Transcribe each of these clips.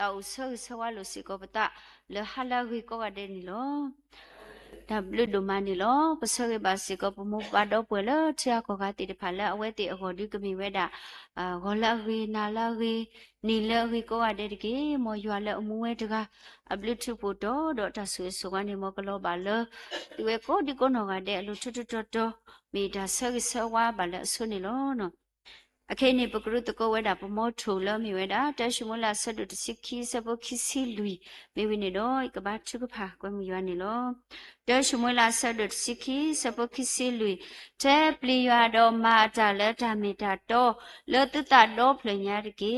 tàu sơ sơ wa lo si ko bata le hala wi ko ga de ni lo W đồ mà nè lo, bữa sau cái bà sĩ có một bà đó bữa lỡ, chia có cái tiền phải là ở cái tiền gọi đi cái mình về đã, gọi là gì, na là gì, ni là gì có ai để cái, mọi người là mua cái cái, Bluetooth photo, đó ta sử dụng cái này mà cái lo bà lỡ, thì cái có đi có nó cái để lúc chút, mình đã sơ cái sơ qua bà lỡ số này lo nó. Akene pakru to ko weda pamo thula mi weda ta shumula sadu sikhi sabo khisi lui mi wini do ikaba chuka pha ko mi yani lo ta shumula sadu sikhi sabo khisi lui te pliya do ma ta la ta mi ta to le tu ta do plenya ki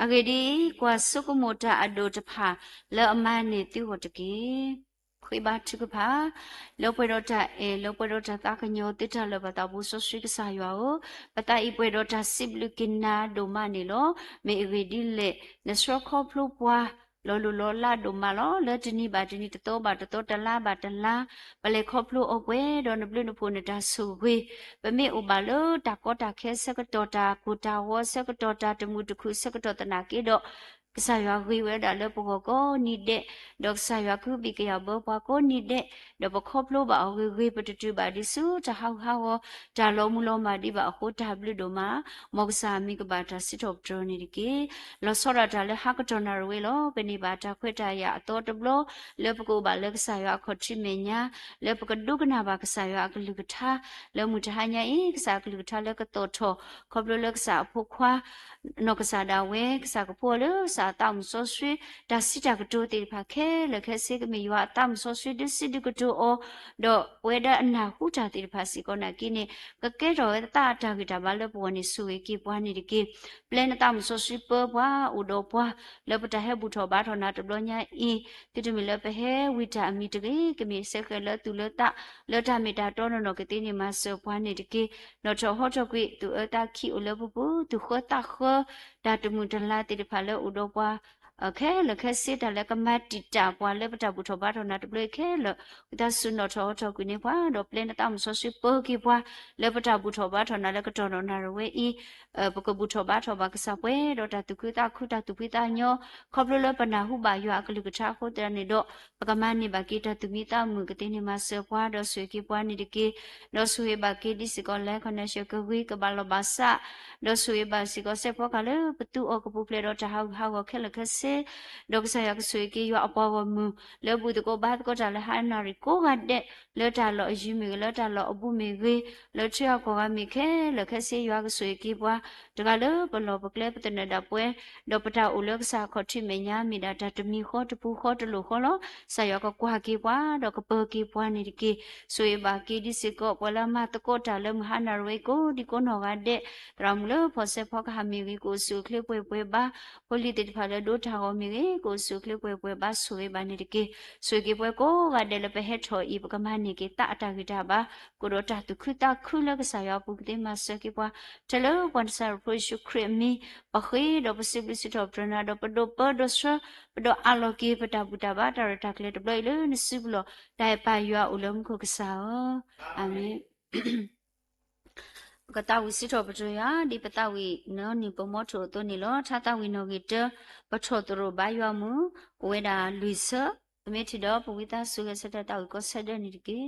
agedi kwa sukumota ado ta pha le amani ti ho kiခွေးပါချကဖာလောပွေတော့တာလောပွေတော့တာတာကညိုတိတလဘတာဘူးဆွဆွေကစားရွာကိုပတာဤပွေတော့တာစစ်လူကင်နာဒိုမနီလောမေဝီဒီလေနစရခေါဖလိုပွားလောလာဒိုမလောလတနီဘာတနီတတော်ဘာတတော်တလာဘာတလာပလေခေါဖလိုအကွဲတော့နဘလူနဖိုနေတာဆူဝေပမေဥပါလောတာကောတာခဲစကတော်တာကူတာဝစကတော်တာတမှုတခုစကတော်တနာကေတော့ကစားရွာဝေဝဲတာလေပကောနိတဲ့ဒေါကစားရွာခုဘီကရဘောပွားကိုနိတဲ့ဒေါပခေါပလိုပါဝေဝေပတတူပါဒီစုတဟောက်ဟောဒါလုံးမလုံးမာဒီပါဟိုတာဘလူဒိုမာမောကစာမီကဘာတာစစ်တော့ဒရနီဒီကေလောစောရတာလေဟာကတော်နာဝေလောပနိဘာတာခွေတာရအတော်တဘလလေပကိုပါလေကစားရွာခေါချိမညာလေပကဒုကနာဘာကစားရွာကလူကထားလေမူတဟညာဤကစားကလူကထားလေကတော်ထောခေါပလိုလေကစားဖို့ခွာနောကစားဒါဝဲကစားကဖို့လေစာတောင်ဆောဆွေဒါစစ်တာကတိုးတေဖာခဲလခဲစေကမီရွာတောင်ဆောဆွေဒစစ်တကတိုးအောတော့ဝဲဒအနာဟုတာတေဖာစီကောနာကိနေကကဲတော့တာတာဂီတာဘာလပေါ်နေဆူေကိပွားနေတကိပလဲနတောင်ဆောဆွေပေါ်ပွားဥတော်ပွားလပတဟဲဘူထောဘာထောနာတဘလညာအီတိတမီလပဟဲဝိတာအမီတကိကမီစက်ကလတူလတာလတာမီတာတော်နော်ကတိနေမဆောပွားနေတကိနော်ချောဟောချကွိသူအတာခိဥလပပူသူခောတာခောဒါတမှုတလာတေဖာလဥတော်ပွားခဲလခဲစစ်တလည်းကမတီတာပွားလည်းပတဘူထောဘာထောနာတပလေခဲလဒါဆုနောထောထောကုနေပွားတော့ပလန်တောင်ဆောဆွေပေါ်ကိပွားလည်းပတဘူထောဘာထောနာလည်းကတော်တော်နာရဝဲဤပကဘူထောဘာထောဘာကစပွဲတော့တတုခိတာခုတာတုပိတာညောခေါပလလပနာဟုဘာယွာကလူကချာခိုတရနေတော့ပကမနိဘာကိတတုမိတာမူကတိနေမဆောပွားတော့ဆွေကိပွားနေတကေတော့ဆွေဘာကိဒီစကောလဲခနရှကဝိကဘာလဘာစာတော့ဆွေဘာစကောစေဖောကလည်းပတူအကပူပလေတော့တဟောခဲလခဲစေဒေါကဆာယကဆွေကီယအပေါ်ဝမူလေဘူးတကိုဘာတကိုတာလေဟာနာရီကိုကတဲ့လေတာလောအယူမီလေတာလောအပူမီဝေလေချောကောကမီခဲလေခစေယကဆွေကီပွားတကလေဘလောပကလေပတနေဒပွဲဒေါပတာဥလကဆာခတိမညာမီဒါတမီခောတပူခောတလူခောလောဆာယကကွာကီပွားဒေါကပကီပွားနေဒီကီဆွေဘာကီဒီစကောပလမတကိုတာလေမဟာနာရီကိုဒီကိုနောကတဲ့တရမလဖောစေဖောကဟာမီဝီကိုဆုခလေပွဲဘာပိုလီတိဖာလေဒိုထာကောမီကိုဆုခလပွဲဘာဆွေဘာနေတကေဆွေကေပွဲကိုကတယ်လပဟက်ထောဤပကမနိကေတအတာဂိတာဘာကိုရတာတုခတာခုလကဆာယပုကတိမဆကေပွားတလောဝန်ဆာဖရရှုခရမီပခေဒပစိပစိတောပရနာဒပဒပဒဆပဒအလောကေပတာပုတာဘာတရတာကလေတပလေနစိဘလတိုင်ပါယွာဥလုံးခုကဆာအာမင်ကတာဝီစီတော်ပကြရဒီပတဝီနောနိပမောထောတုန်နီလောထာတဝီနောဂိတပထောတရဘာယောမူဝေဒာလူဆအမေတီတော်ပဝိတာဆုရစတတောက်ကိုဆက်တဲ့နေတကေ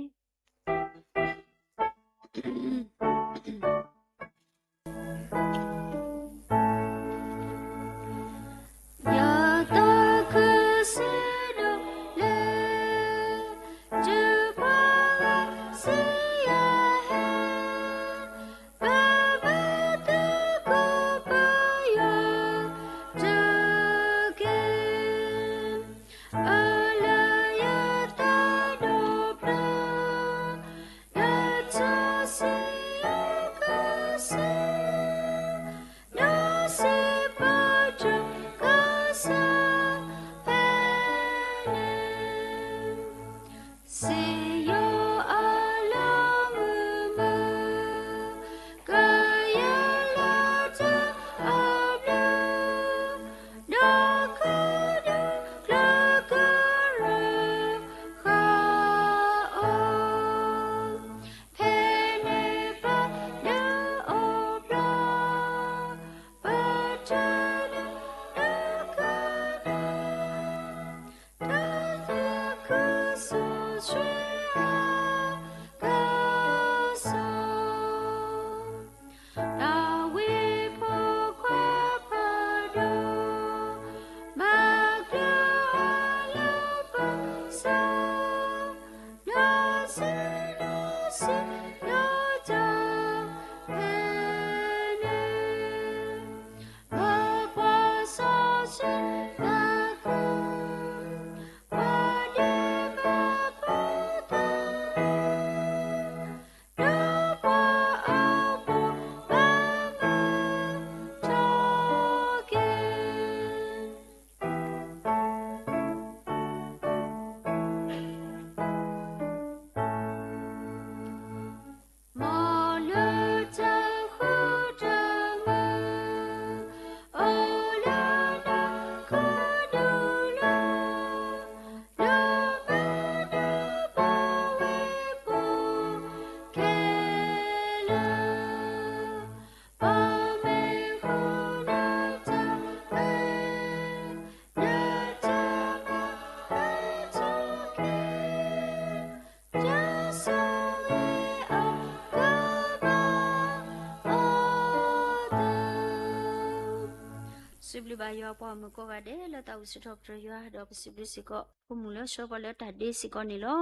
ba yo pa mu ko ga de la ta usu thop tro yo do psi ko pu mu lo so ba lo ta de si ko ni lo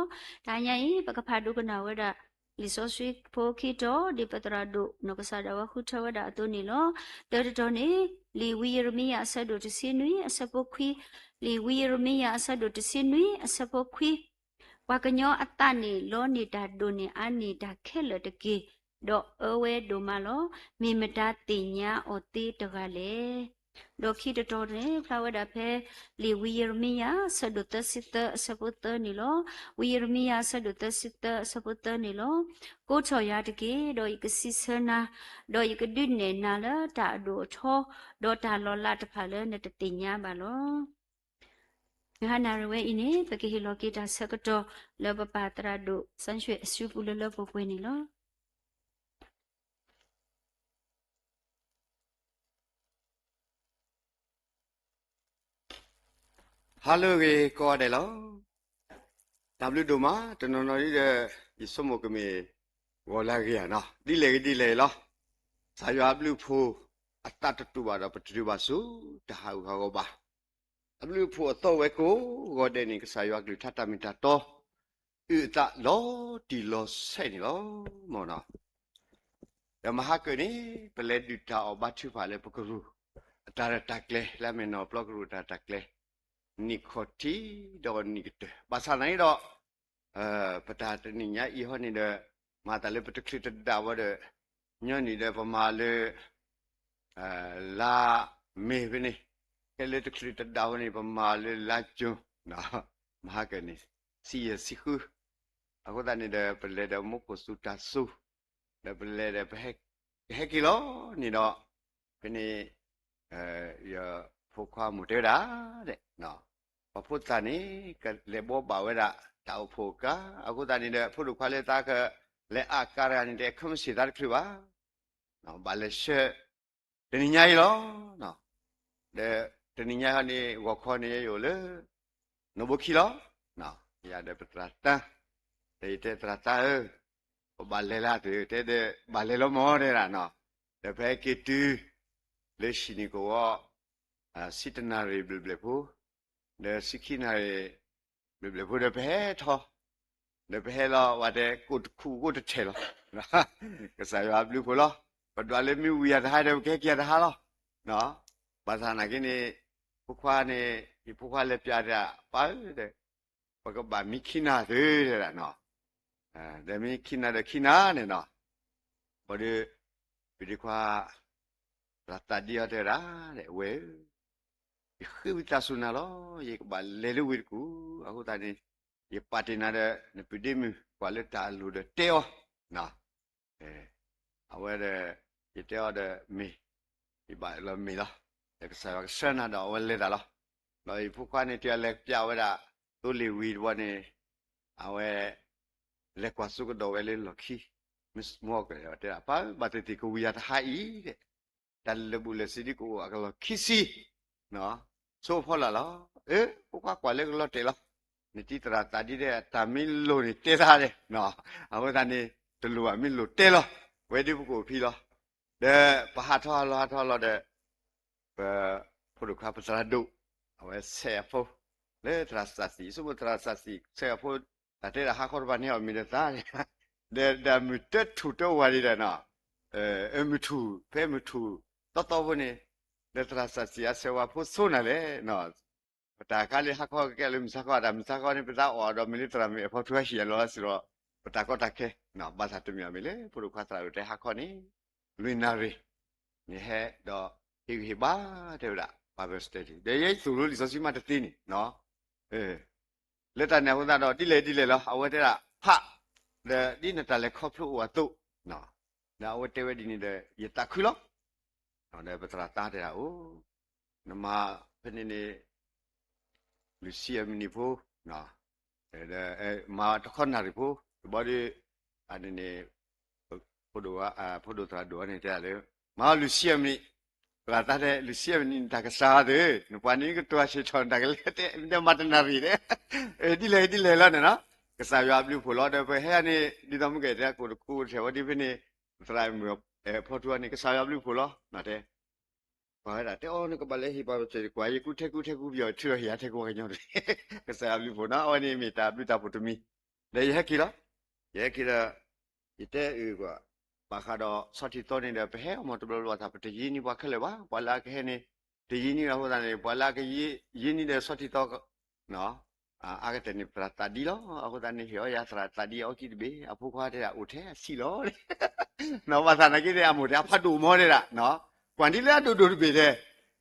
da nya yi ba ka pha du ka na we da li so sui pho ki to di patra do no ka sa da wa khu thawa da to ni lo de do ni li wi yer mi ya sa do ti si nui asa po khi li wi yer mi ya asa do ti si nui asa po khi wa ka nyo atta ni lo ni da do ni a ni da khe lo de ki do awe do ma lo mi ma da ti nya o ti to ga le do khi to ne flower da phe li wi yer mi ya sa do ta sit ta sa po ta ni lo wi yer mi ya sa do ta sit ta sa po ta ni lo ko cho ya de ki do ik si sa na do ik du ne na la da do tho do ta lo la ta pha le ne ti nya ba lo ha na re we ini pa ki lo ki ta sa ko to lo pa pa tra do san shwe su pu lo po pwe ni lo Hello ကြီးကောတယ်လို့ W တို့မှာတနော်နော်ကြီးတဲ့ဒီစမိုကမီဝလာကြီးနော်ဒီလေလို့စာရွာဘလူဖိုအတတတူပါတော့ပတူပါစုတဟာဟောပါဘလူဖိုတော့ဝဲကိုဂေါ်တဲ့နေကစာရွာကလူထတာမီတာတော့ဥတလောဒီလောဆိုင်လောမော်နော်ယမဟာကနီပလက်ဒူတာအဘတ်ချူပါလေပကရူအတာရတက်လေလာမနော်ပလော့ကရူတာတက်လေနိခိုတီဒေါ်နိကတဘာသာနိုင်တော့ပတာတနိညာဤဟောနေတဲ့မာတလေပတခလစ်တာဝတဲ့ညနေတဲ့ပမာလေလာမေဘနေကလေတခလစ်တာဝနေပမာလေလာကျွန်းနော်မဟာကနေစီယစီခုအခုတနေတဲ့ပလေတဲ့မုကိုစုတာစုတဲ့ပလေတဲ့ဘဟက်ကီလောနေတော့ဒီနေ့ရဖို့ခွာမှုတဲ့တာတဲ့နော်พระพุทธานี่ก็เลยบอกบ่าวว่าดาวโพกะအခုတန်နေတဲ့ဖို့ခွာလေတာကလေအာကာရနေတဲ့ခမရှိတာခရပါနော်ဘာလဲရှေတဏိညာရီလောနော်တဲ့တဏိညာကနေဝခေါ်နေရောလေနဘခိလောနော်ရတဲ့ပတရတတဲ့တရတာဘာလဲလာတဲ့ဘာလဲလောမောတဲ့လားနော်တဲ့ဘဲကီတူလေရှိနီကိုစိတနာရီဘလဘလဖို့เดสิกินาเบลพูดเบทอเดเบลว่าเดกูคูกูจะเชลก็ใส่ว่าบลูพูลปัดว่าเลยมีวิญญาณให้เดแค่เกียรติฮะลเนาะภาษาไหนกันนี่พวกว่านี่พวกว่าเล็บยาเดป้าเดปก็บ่ามีขินาเด้อเนาะเดมีขินาเนี่ยเนาะพอดีไปดีกว่ารัตเดียเดระเดเวคือวิตาสุนาล้อยังบาเลลูวิกูaku tadi ye patina de ne pidimi kwale ta lu de teo na awe de ye teo de mi ba lo mi lo de sa wa sana da awe le da lo lo i phu kwa ni teo le pya wa da to li wi wa ni awe le kwa su ko do we le lo khi mis mo ko de pa ba te ti ko wi ya ta ha i de dal le bu le si di ko akalo khisiနော်ဆိုဖော်လာလားဘုကွာလေကလော့တေလားနိတိတရာတာဒီတဲ့တာမီလိုနေတေးသားတယ်နော်အခုတန်းနေတလူအမီလိုတေးလားဝဲဒီဘုကိုဖီလားတဲ့ပဟာထောလာတဲ့ဖုဒုခါပစရာဒုအဝဲဆေဖို့လေတရာစစီစဘတရာစစီဆေဖို့တဲ့ဟာခေါ်ဘာနေအမီတဲ့သားတဲ့မတထူတော့ဝါရီတဲ့နော်မထူဖဲမထူတော်ဘနေเลตราสัตยาเสวะพุทโธนั่นแหละเนาะปตากาลิฮักข้อแก่ลืมซักข้อดำซักข้อนี่ปตาอ๋อดอมิลิตรามีพอทั่วเหียนแล้วสิรอปตาก็ตะแค่เนาะบาสัตมีอะมิเลพุรุขะตราอยู่แต่ฮักข้อนี้ลุยนารีนี่แฮดอฮิบาเดละบาเบสเตติเดยสุรุลิซอซิมาตตินี่เนาะเลตาเนี่ยพุทธะดอดิเลแล้วเอาไว้เดละพะเดดินตะเลครอบพลุวะตุเนาะนะเอาไว้เตเวดินี่เดยตะคุลเดี๋ยวไปตราตาเดี๋ยวน้ำมาเป็นนี่ลูเซียมินิพูนะเดี๋ยวมาทุกคนหาริพูบอดี้อันนี้พูดตราดูอันนี้เดี๋ยวเลยมาลูเซียมิตราตาเดี๋ยวลูเซียมินิตากษาเด้อหนูปานี้ก็ตัวเชี่ยวชาญตากเลยเดี๋ยวมาตั้งนารีเด้ดีเลยแล้วเนี่ยนะกษายาบลูพูแล้วเดี๋ยวไปให้อันนี้ดีต้องเกิดเนี่ยกูเชื่อว่าดีเป็นนี่ตรายมือพอตัวนี้กษายาบลูพูแล้วนะเด้ ဘာလဲတဲ့အော်နကဘာလဲဟိပါချေကွာယခုထက်ခုပြောထရရထက်ကိုညောတယ်ကစားပြီးဖို့နော်အနိမိတာပြတာဖို့တမီလေရခီလားရခီလားဒီတဲ့အေကွာဘာခါတော့စောတိတော်နေတဲ့ဘဲအမတဘလောတာပတကြီးနီဘွားခက်လေပါဘွာလာခဲနေတကြီးနီဟိုတာနေဘွာလာကရင်းနေတဲ့စောတိတော်နော်အာကတဲ့နေပရတာဒီလောအခုတနေဟောရသရာတာဒီအောက်ကြည့်ဘေအဖို့ခွာတဲ့ဦးထဲစီလောနော်ဘာသာနာကြီးတဲ့အမှုတဖတ်တူမောတဲ့နော်ကွန်ဒီလာတူတူပေတဲ့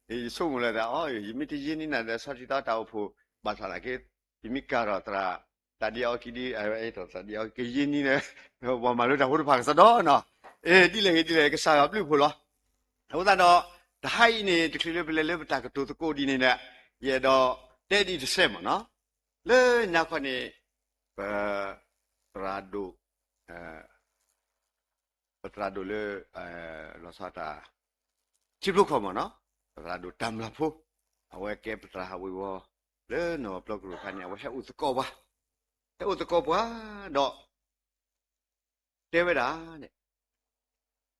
ဒီဆုံးမလာတာအော်ယမိတကြီးနီနေတဲ့စောတိတော်တောက်ဖို့ဘာသာလာကေဒီမိကာရတရာတာဒီအောက်ကြီးအဲ့တော့တာဒီအောက်ကရင်းနီနေဘာမှလို့တာဟိုတဖာစတော့နော်ဒီလေကစားရပြုဖို့လားဟိုတော့ဒါဟိုင်းနေတခလလေပလေလေတာကတူကိုဒီနေတဲ့ရတော့တဲ့ဒီတစ်ဆက်မနော်လေနောက်ခနဲ့ပရာဒိုပထရာဒိုလေလောစတာချိဘလို့ခေါ်မနော်ပထရာဒိုတမ်လာဖို့အဝဲကဲပထရာဝေဝလေနော်ပလောက်ကရခနဲ့ဝဲဟဲ့ဥစကောပါဟဲ့ဥစကောပါတော့တဲဝဲတာတဲ့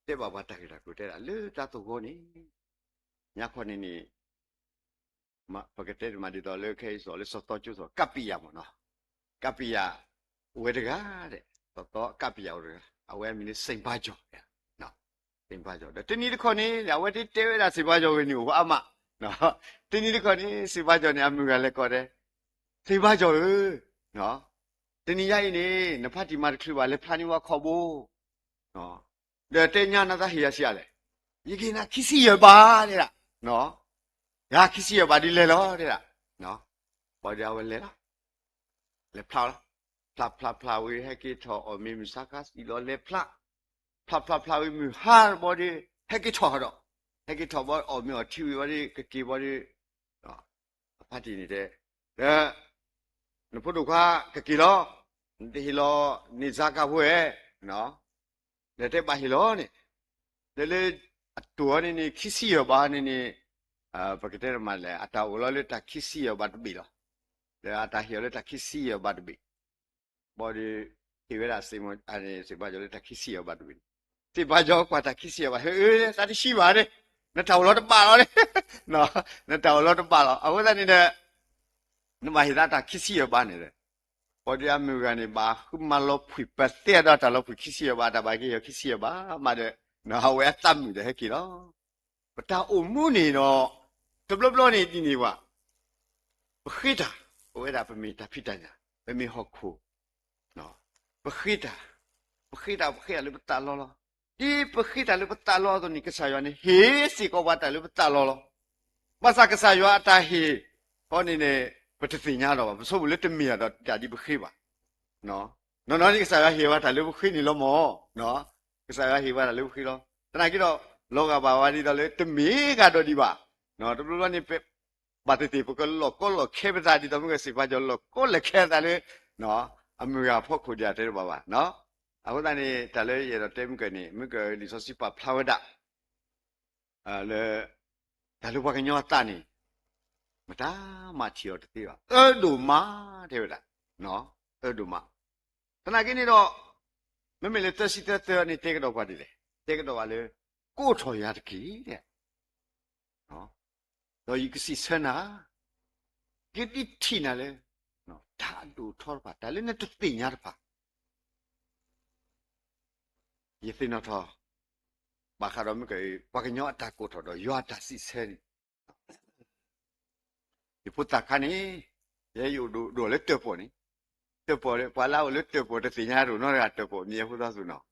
တဲ့ဘာဘာတက်ကြတာကိုတဲ့လေတာတော့ကိုနေညခွန်နေမပကတဲ့မဒီတော့လေခဲဆိုလေစောတော့ကျဆိုကပ်ပြရမနော်ကပ်ပြရဝဲတကားတဲ့တော့ကပ်ပြရအဝဲမင်းစိန်ပါကြောနော်စိန်ပါကြောတနည်းတစ်ခေါနေအဝဲတဲဝဲတာစိန်ပါကြောဝင်နေဟိုအမနော်တနည်းတစ်ခေါနေစိန်ပါကြောနေအမှုကလည်းကောတယ်စိန်ပါကြောနော်တနည်းရရင်နေနဖတ်ဒီမှာတစ်ခါလေဖာနေဝခေါ်ဖို့နော်တဲ့ညာနာသားဟီရရှိရလေဒီကိနာခီစီရပါတဲ့လားနော်ရာခီစီရပါဒီလေလောတဲ့လားနော်ပေါ်ကြဝဲလေလားလေဖလာဝေဟက်ကီထောအမီမစကားစီလောလေဖလာဝေမီဟာဘောဒီဟက်ကီထောတော့ဟက်ကီထောဘောအမီအထီဝေဘောဒီကကီဘောဒီနော်အဖတ်ဒီနေတဲ့နဖို့ဒုခကကီလောဒီဟီလောနေဇာကဘွဲနော်တဲ့ပါဟီလောနေလေအတူအနေခီစီရပါနေပကတဲ့မလဲအတာဝလလေတခီစီရပါတဘီလောလေအတာဟီလေတခီစီရပါတဘီဘောဒီဒီဝဲလာစေမအနေစေပါကြောလေတခီစီရပါတဘီစေပါကြောကွာတခီစီရပါဟေးတာရှိပါတယ်နှစ်ထောင်လောတပါလောလေနော်နှစ်ထောင်လောတပါလောအခုတည်းနေတဲ့နမဟိတာတခီစီရပါနေတယ်ဘောဒီအမျိုးကနေပါခုမလောဖွေပတ်တဲ့တာလောဖွေခီစီရပါတပါကြီးရခီစီရပါမတဲ့နော်ဝဲတတ်မှုတဲ့ဟဲ့ကီလောပတာအုံမှုနေတော့တဘလဘလနေဒီနေပါပခိတာဝဲတာပမီတာဖိတညာပမီဟောခုနော်ပခိတာလေပတာလောဒီပခိတာလေပတာလောတော့နိကဆာယောနေဟေးစီကောပါတာလေပတာလောမဆာကဆာယောအတာဟေဟောနေနေပတသိညာတော့မဆိုဘူးလေတမီရတော့တာဒီပခိပါနော်နိကဆာယောဟေဝတာလေပခိနေလောမောနော်ကစားရဟိပါလေခိလောတနာကြီးတော့လောကဘာဝဒီတော့လေတမီကတော့ဒီပါနော်တဘလနေပဲဘာတေပကလောကောလောခေပတာဒီတော့ငါစိပါကြောလောကောလခဲတာလေနော်အမြာဖို့ခုကြတဲ့ဘာပါနော်အခုတည်းတလေရတော့တဲမကနေမကဒီဆိုစီပါဖလာဝဒလေဒါလိုဘာကညောတာနေမတာမချီရတဲ့ပါဒူမာတဲ့လားနော်ဒူမာတနာကြီးနေတော့မမေလေတက်စီတက်နေတက်တော့ပါတယ်တက်တော့ပါလေကိုထော်ရတကြီးတဲ့နော်တော့ဤကစီဆနာကိတိတီနာလေနော်ဒါတူထော်ပါဒါလည်းနဲ့တသိညာပါယေသိနော်ထော်ဘာခါတော့မကေဘာကညောအတာကိုထော်တော့ရွာတစီဆဲဒီပုတ္တခါနေရေယူဒိုလည်းတက်ပေါ်နေတက်ပေါ်လေဘာလာကိုလည်းတက်ပေါ်တဲ့သိညာတို့နော်ရတက်ပေါ်မြေဟုတ်သားဆိုနော်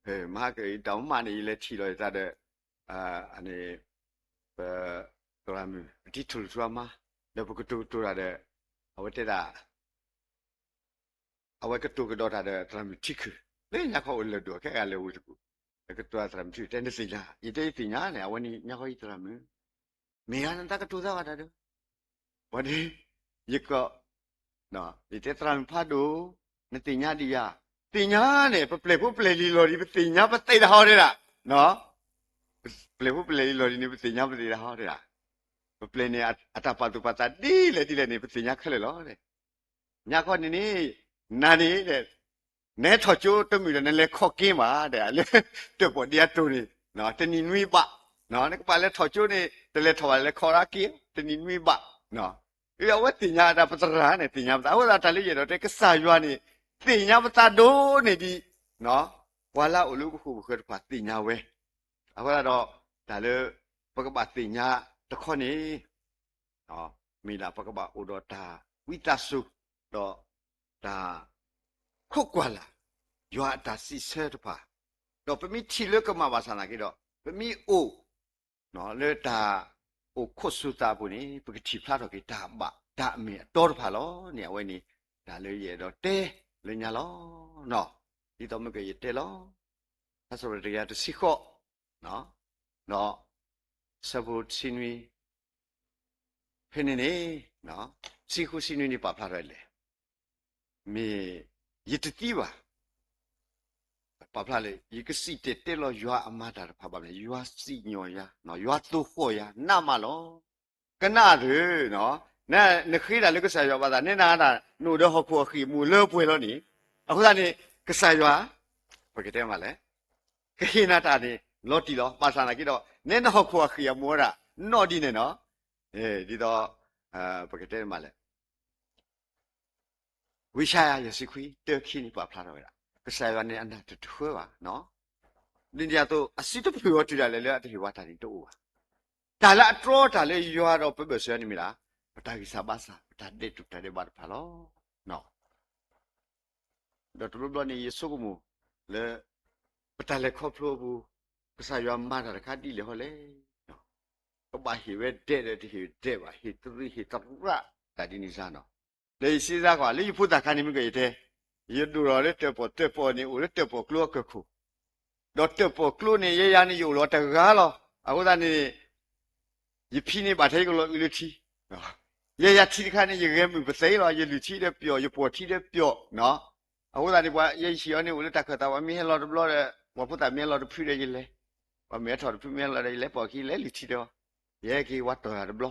ဟဲ့မဟာကေတောင်းမနေလေထီလို့ရတဲ့အနေတော်ရမ်းဒီထူထူမှာလည်းဘကတူရတဲ့အဝတ်တက်တာအဝတ်ကတူကတော့တဲ့တရမ်းတိခလေညခေါ်လို့တော့ခဲကလည်းဝတ်ကူကတူတရမ်းတိတဲ့စီလားဤတဲ့စီညာနဲ့အဝနီညခေါ်ဤတရမ်းမေယန်တကတူသားပါတယ်ဝဒီရကနော်ဒီတဲ့တရမ်းဖတ်တော့နတိညာဒီယာတင်ညာနဲ့ပလေဖို့ပလေလီလော်ဒီတင်ညာပသိတာဟောတဲ့လားနော်ပလေဖို့ပလေလီလော်ဒီနေပတင်ညာပသိတာဟောတဲ့လားပလေနေအတပါတူပါတာဒီလေနေပတင်ညာခက်လေလောတဲ့ညာခေါ်နေနာနေတဲ့နဲထော်ချိုးတမီလည်းလဲခေါ်ကင်းပါတဲ့လေတက်ပေါ်တရားတူနေနော်တနီနွေးပနော်ကပါလဲထော်ချိုးနေ แต่เลยถวายเลยขอรักกี้แต่นี่มีบะเนาะเรียกว่าติญาดาปัตราเนี่ยติญาปัตราว่าตาเลยเนาะแต่ก็สายว่านี่ติญาปัตราโดเนี่ยดีเนาะว่าละอุลุกุคือคือว่าติญาเว้เอาว่าเราตาเลยปกบัติติญาตะข้อนี้เนาะมีละปกบัติอุดตาวิตาสุดอตาคุกกว่าละยอตาสิเสดปะดอกเป็นมีทีเลือกก็มาว่าสนากี่ดอกเป็นมีโอเนาะเลยตาโอคุสุตาบุนี่เป็นทีพลาดดอกกี่ตาบะตาเมียตัวพาล้อเนี่ยไว้นี่ตาเลยเยดอกเตเลยเนี่ยล้อเนาะที่ต้องไม่เคยเตล้อถ้าสุดเรียนตัวสิโคเนาะเนาะสบุตสินีเพนนี่เนาะสิโคสินีนี่ปะพลาดเลยมียิตติวะปะพลาเลยยิกสิเตเตลอยอามาดาพะบะเลยยัวสิญอยาเนาะยัวตุโหยานามาลอกะนาเด้อเนาะน่ะนคีดาเลยก็ใส่ยัวบาดาเนี่ยนาดาหนูเด้อฮอคัวขีมูเลอป่วยแล้วนี่အခုကนี่ก็ใส่ยัวปกติมาเลยก็หินาตานี่ลอติลอปาสานากิดอเนี่ยนะฮอคัวขีมูระนอดีเนี่ยเนาะดีดอปกติมาเลยวิชายาสิคุยเตอขี้นี่ปะพลาดเอาไว้ละก็ใส่วันนี้อันนั้นจะทั่วว่ะเนาะนี่เดียวตัวสิตัวผิวจุดอะไรเลยที่ว่าตานี่ตัวว่ะแต่ละตัวแต่ละยัวเราไปเบสเซนี่มีละปตากิสาบาสาปตาเด็ดจุดเด็ดบาดพลาดเนาะเดี๋ยวตัวรู้นี่ยิสุกุมูเลยปตาเล็กครอบครัวบูก็ใส่ยัวมาแต่ละคดีเลยเขาเลยเนาะก็บาหิเวเด็ดที่หิเด็ดว่ะหิตุริหิตระแต่ดีนี่ซะเนาะเลยสิซะกว่าเลยพูดแต่คันนี้ไม่เคยเท่ยัดูเราเลยเตปอนี่อุเลยเตปอกลัวก็คู่ดอเตปอกลัวนี่ยานี่อยู่รอแต่กาลอအခုတည်းนี่ยิพี่นี่บาดเทก็เลยลุทีเนาะยาที่คันนี่ยังไงมึงไปใส่รอยัลุทีเด้อเปียปวดที่เด้อเปียเนาะအခုတည်းนี่ว่ายาเสียนี่อุเลยตะกะตาว่ามีให้รอดบลอเด้ว่าพูดแต่มีรอดพี่ได้ยิเลยว่ามีถอดพี่มีรอดได้เลยปอกี้เลยลุทีเด้อยากี่วัดต่อดบลอ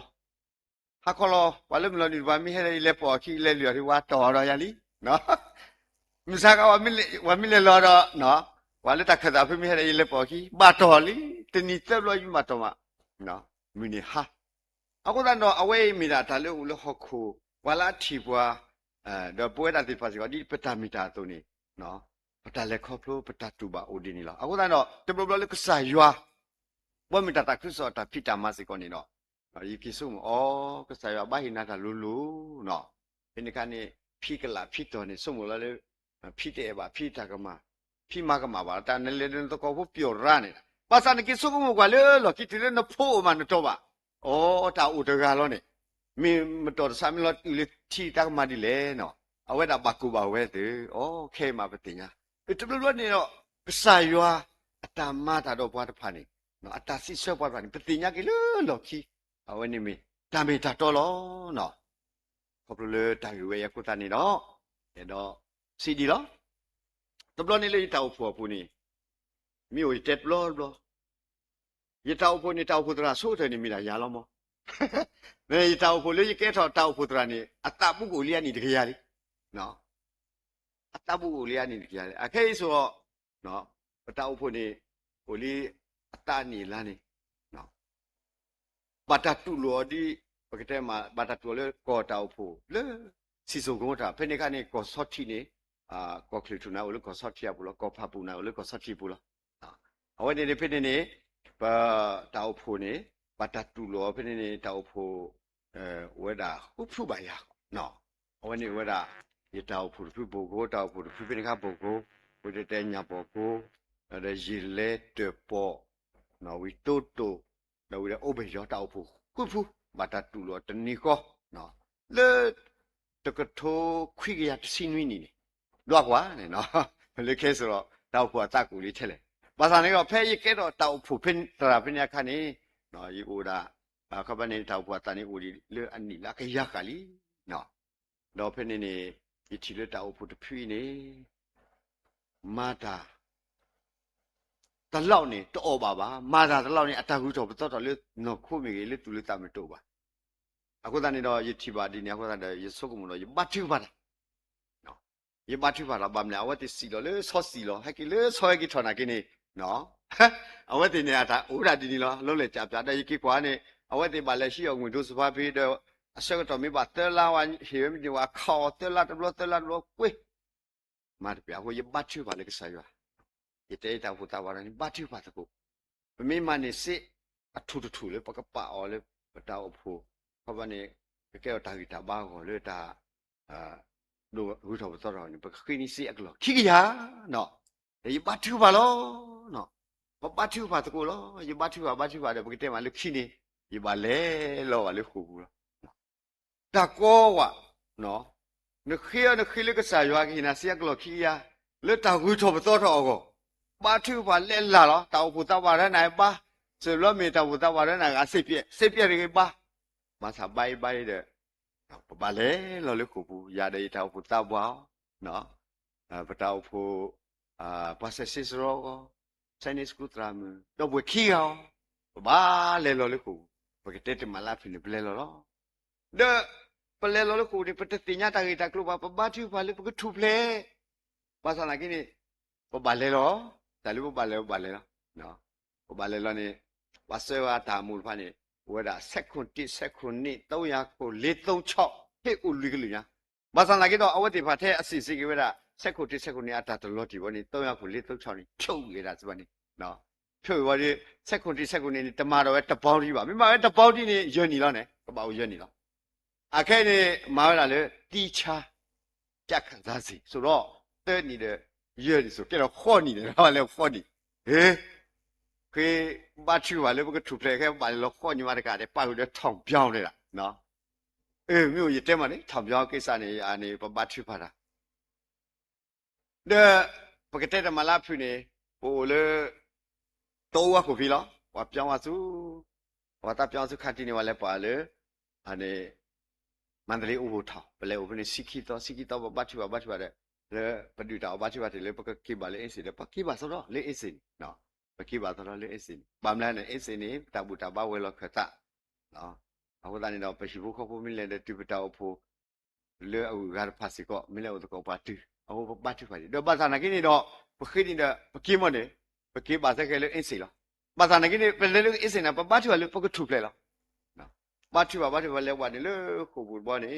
หากลอว่าเริ่มรอนี่ว่ามีให้ได้เลยปอกี้เลยเหลือที่วัดต่อรอยาลีเนาะมิซากว่ามีเลยรอดเนาะว่าเลยตะกะตาพี่มีให้ได้เลยปอกี้บาต่อลีตนี่เต็มรออยู่มาต่อมาเนาะมินี่ฮะအခုတော့အဝေးမိတာဒါလို့လို့ဟောခုဝါလာထီပွားတော့ပွဲတာတိဖာစီကဒီပတမီတာတုန်နေနော်ပတလည်းခေါပလို့ပတတူပါအိုဒီနီလားအခုတော့တပလလည်းကစားရွာဘွမီတာတခရစောတာဖိတာမစီကောနေနော်ဒီကိစုံဩကစားရွာဘာဟိနာတာလူလူနော်ဒီနေ့ကနေဖိကလာဖိတော်နေစုံမလားလေဖိတဲ့ပါဖိတာကမှဖိမကမှပါတာနဲ့လည်းတော့ကောဖို့ပြောရနေတာပါစနကိစုံမကလည်းလောကိတလည်းနဖို့မှနတော့ပါ哦，他有这个了呢，没多少米了，有七大马的嘞喏，啊，为了把古巴为的，哦，开嘛不定呀，这不乱的咯，啥哟啊，大马他都不得怕呢，喏，大西说不怕呢，不定呀个了，老气，啊，为你们，大没大多咯，喏，可不了，大有为呀，古大呢咯，也咯，是的咯，这不乱的嘞，大婆婆呢，没有接不咯。一刀破你刀破的啦，手头你没来压了吗？那一刀破你给他刀破的啦你，啊打不过你啊你这个压力，喏，啊打不过你啊你这个压力，啊可以说，喏，刀破你，我哩打你啦你，喏，把他堵落的，我给他嘛，把他堵了搞刀破，了，是说我他，偏你看你搞啥体呢？啊，搞klitu na，我哩搞啥体啊不了，搞帕布na，我哩搞啥体不了，啊，我这里偏你。把刀破呢，把它堵了，偏呢刀破，为了不出吧呀，喏，我呢为了一刀破去报告，刀破去偏看报告，或者等下报告，那日来的报，那为多多，那为了欧北角刀破，不破，把它堵了，等你个，喏，那这个头亏个呀，幸运呢，多少呢？喏，你开始了，刀破咋鼓励起来？ภาษาเนี่ยก็แพ้ยี่เกตเตาผูพินตราพินยาคันนี้เนาะยี่กูดาเขาเป็นเตาผูตานี่กูดีเลืออันนี้ละก็ยากกันลีเนาะเราเป็นนี่ยี่ที่เลือเตาผูตพินี่มาตาตลอดนี่ตัวบ้าบ้ามาตาตลอดนี่อัตรากุศลตัวตลอดเลือเนาะคู่มีเลือตุเลือตามไม่ตัวบ้าအခုတည်းတော့ยี่ที่บ้าดีเนี่ยအခုตည်းยี่สุกุมุนยี่บัตรที่บ้าเนาะยี่บัตรที่บ้าเราบ้าเนี่ยเอาไว้ที่สีเราเลือซอสสีเราให้กินเลือซอยกินถอนอะไรกินนี่เนาะเอาไว้ที่เนี่ยถ้าอุดาดีนี่เหรอรู้เลยจับได้ยี่กี่กว่านี่ เอาไว้ที่บ้านเลยชี้เอาเงินดูสภาพพี่เดียวเชื่อต่อมีบัตรเตลาวันเห็นมีว่าคอเตลาตำรวจเตลาลูกกุ้ยมาเดี๋ยวเอาไว้บัตรชื่อบ้านเลยก็ใส่ว่าอีเตย์ตาหูตาวันนี้บัตรชื่อบ้านตะกุไม่มาเนี่ยสิถูเลยปากกระเป๋าเลยปะตาอุปูเพราะวันนี้แก้วตาหิตาบ้าก็เลยตาดูหูถอดตัวเราเนี่ยปะขึ้นนี่สิอักหรอขี้ยาเนาะเดี๋ยวบัตรชื่อบ้านล้อเนาะบัตรชื่อบ้านตะกุล้อยี่บัตรชื่อบ้านเดี๋ยวปกติมันเลยขี้นี่ยี่บ้านเล่ล้อวันเลยขู่ล้อตะกัวเนาะนึกเขี้ยเลยก็ใส่ยากินนะสิอักหรอขี้ยาเลยตาหูถอดตัวเราก็บัตรชื่อบ้านเล่นละล้อตาอุปูตาวันไหนบ้าส่วนเรามีตาอุปูตาวันไหนก็สิบเปียเลยบ้ามาสบายเด้อบ้าเล่เราเลยขู่ยาเดียตาอุปูตาบ้าเนาะปะตาอุปูภาษาซิสโรก็ไซนิสกุตรามตัวบุขี้เอาบ้าเล่เราเลยขู่ปกติที่มาลาฟินเปล่าล้อเด้อเปล่าเราขู่ที่ปกติญาตากิตากลัวบ้าชื่อบ้าเลยปกติทุบเล่ภาษาไหนกินี่บ้าเล่ล้อแต่ลูกบ้าเล่ล้อเนาะบ้าเล่ล้อนี่ภาษาว่าตามูลพันนี่เวลาเซคันนี่ตัวยาโคเลี้ยงชอบให้อุลุยกันเลยนะภาษาไหนกินเอาไว้ที่ประเทศอสิเวลาเซคันนี่อัตราตัวลดที่วันนี้ตัวยาโคเลี้ยงชอบนี่ชุ่มเลยนะสิวันนี้เนาะช่วยวันนี้เซคันนี่แต่มาเราไว้ตะเบาดีกว่าไม่มาไว้ตะเบาดีนี่เยอะนี่แล้วเนี่ยกระเป๋าเยอะนี่แล้วอาแค่นี้มาเวลาเลยตีชาจักขันซาสิสุดแล้วเต้นนี่เด้อเยอะนี่สุดแค่เราข้อนี่เนี่ยเราเรียกข้อนี่คือบ้านชื่อว่าเลยมันก็ถูกเพลงแค่บ้านเราข้อนี่มาได้กันได้ป้าอยู่เดี๋ยวท่องเบี้ยวเลยล่ะเนาะไม่有一点嘛呢ท่องเบี้ยวกี่สานี่อันนี้บ้านชื่อพาราเด้อปกติเรามาลาพูนี่โอ้เลยตัวกูพี่ล้อว่าเบี้ยวว่าสู้ว่าตาเบี้ยวสู้ขันที่นี่ว่าเลยป่าเลยอันนี้มันเลยอุบท่าไปเลยอุบนี่สิกิโตบ้านชื่อว่าเลยเลยปฏิบัติบ้านชื่อว่าเลยปกติบ้านเลยเอสิเลยปกติบ้านสุดแล้วเลยเอสิเนาะปกติบ้านสุดแล้วเลยเอสิบางแล้วเนี่ยเอสินี่ตาบุตรบ้าเวลาเขตะเนาะเอาคนนั้นเนี่ยไปชิบุเขาพูดมิเลนเดติบุตรเอาพูเลยเอาการภาษีก็มิเลนเอาตัวก็ปัดตื้อเอาบ้านชื่อว่าเดี๋ยวบ้านนั้นกินนี่เนาะปกติเนี่ยปกติมันเนี่ยปกติบ้านสักแค่เลยเอสิแล้วบ้านนั้นกินนี่เป็นเลยเอสินะบ้านชื่อว่าเลยปกติถูกเลยแล้วเนาะบ้านชื่อว่าเลยวันนี้เลยคู่บุญบ้านนี่